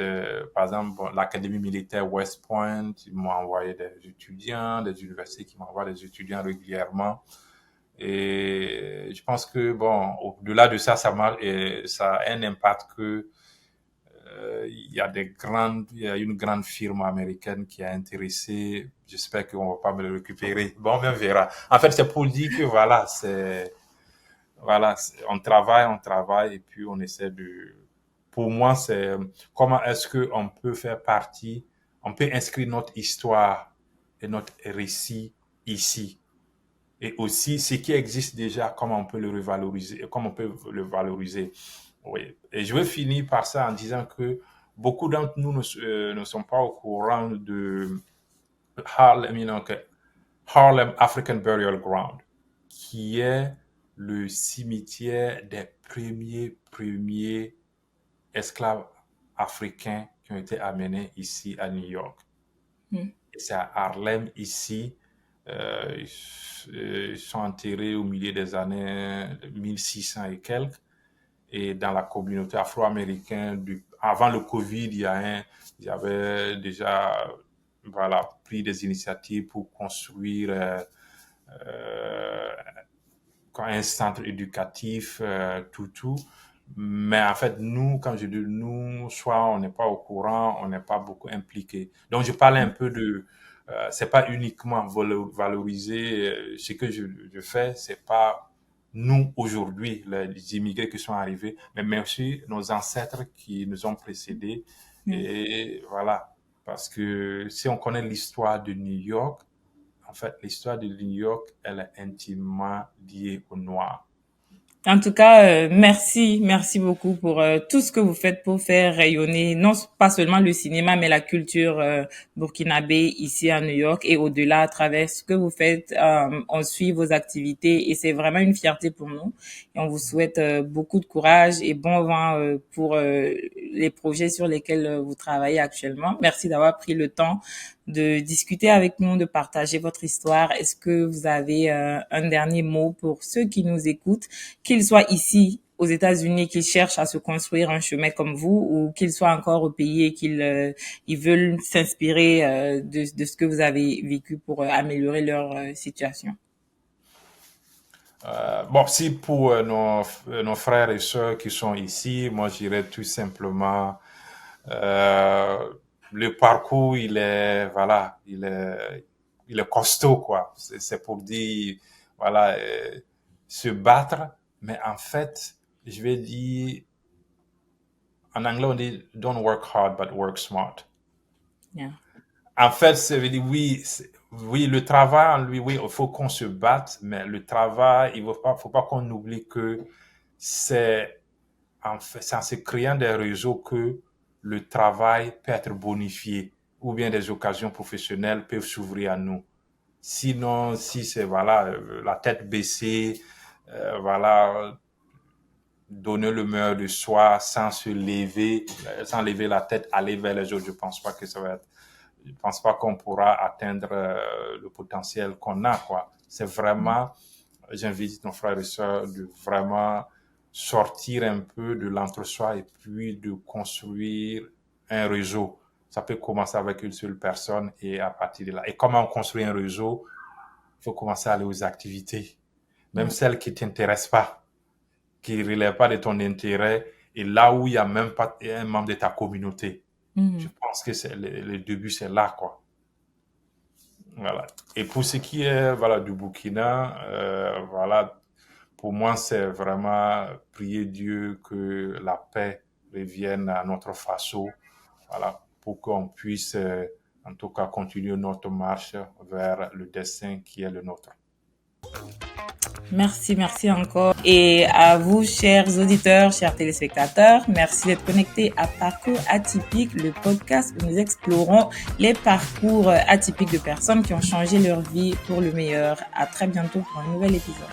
par exemple, bon, l'Académie militaire West Point, ils m'ont envoyé des étudiants, des universités qui m'envoient des étudiants régulièrement. Et je pense que, bon, au-delà de ça, ça a un impact que il y a une grande firme américaine qui a intéressé. J'espère qu'on va pas me le récupérer. Bon, on verra. En fait, c'est pour dire que voilà, on travaille et puis on essaie de. Pour moi, c'est comment est-ce que on peut faire partie, on peut inscrire notre histoire et notre récit ici. Et aussi, ce qui existe déjà, comment on peut le revaloriser, comment on peut le valoriser. Oui. Et je vais finir par ça en disant que beaucoup d'entre nous ne sont pas au courant de Harlem, Harlem African Burial Ground, qui est le cimetière des premiers esclaves africains qui ont été amenés ici à New York. Mhm. Et c'est à Harlem, ici. Ils sont enterrés au milieu des années 1600 et quelques. Et dans la communauté afro-américaine, avant le Covid, il y avait déjà voilà, pris des initiatives pour construire euh, un centre éducatif, tout. Mais en fait, nous, quand je dis nous, soit on n'est pas au courant, on n'est pas beaucoup impliqué. Donc, je parlais un peu de, c'est pas uniquement valoriser ce que je fais, c'est pas nous aujourd'hui, les immigrés qui sont arrivés, mais aussi nos ancêtres qui nous ont précédés. Mhm. Et voilà, parce que si on connaît l'histoire de New York, en fait, l'histoire de New York, elle est intimement liée aux Noirs. En tout cas, merci beaucoup pour tout ce que vous faites pour faire rayonner non pas seulement le cinéma, mais la culture burkinabé ici à New York et au-delà à travers ce que vous faites. On suit vos activités et c'est vraiment une fierté pour nous. Et on vous souhaite beaucoup de courage et bon vent pour les projets sur lesquels vous travaillez actuellement. Merci d'avoir pris le temps de discuter avec nous, de partager votre histoire. Est-ce que vous avez un dernier mot pour ceux qui nous écoutent, qu'ils soient ici aux États-Unis, qu'ils cherchent à se construire un chemin comme vous, ou qu'ils soient encore au pays et qu'ils ils veulent s'inspirer de ce que vous avez vécu pour améliorer leur situation? Bon, si pour nos frères et sœurs qui sont ici, moi je dirais tout simplement, euh, le parcours, voilà, il est costaud, quoi. C'est pour dire, voilà, se battre, mais en fait, je vais dire, en anglais on dit, don't work hard, but work smart. Yeah. En fait, ça veut dire oui, oui, le travail en lui, oui, il faut qu'on se batte, mais le travail, il ne faut pas qu'on oublie que c'est en fait, c'est en se créant des réseaux que le travail peut être bonifié ou bien des occasions professionnelles peuvent s'ouvrir à nous. Sinon, si c'est voilà, la tête baissée, voilà, donner le meilleur de soi sans se lever, sans lever la tête, aller vers les autres, je pense pas que ça va être, je pense pas qu'on pourra atteindre le potentiel qu'on a, quoi. C'est vraiment, j'invite nos frères et sœurs de vraiment sortir un peu de l'entre-soi et puis de construire un réseau. Ça peut commencer avec une seule personne et à partir de là. Et comment on construit un réseau? Il faut commencer à aller aux activités, même Ouais. celles qui ne t'intéressent pas, qui ne relèvent pas de ton intérêt, et là où il n'y a même pas un membre de ta communauté. Je Mhm. pense que c'est le début, c'est là, quoi. Voilà. Et pour ce qui est voilà, du Burkina, voilà, pour moi, c'est vraiment prier Dieu que la paix revienne à notre faso, voilà, pour qu'on puisse, en tout cas, continuer notre marche vers le destin qui est le nôtre. Merci encore. Et à vous, chers auditeurs, chers téléspectateurs, merci d'être connectés à Parcours Atypique, le podcast où nous explorons les parcours atypiques de personnes qui ont changé leur vie pour le meilleur. À très bientôt pour un nouvel épisode.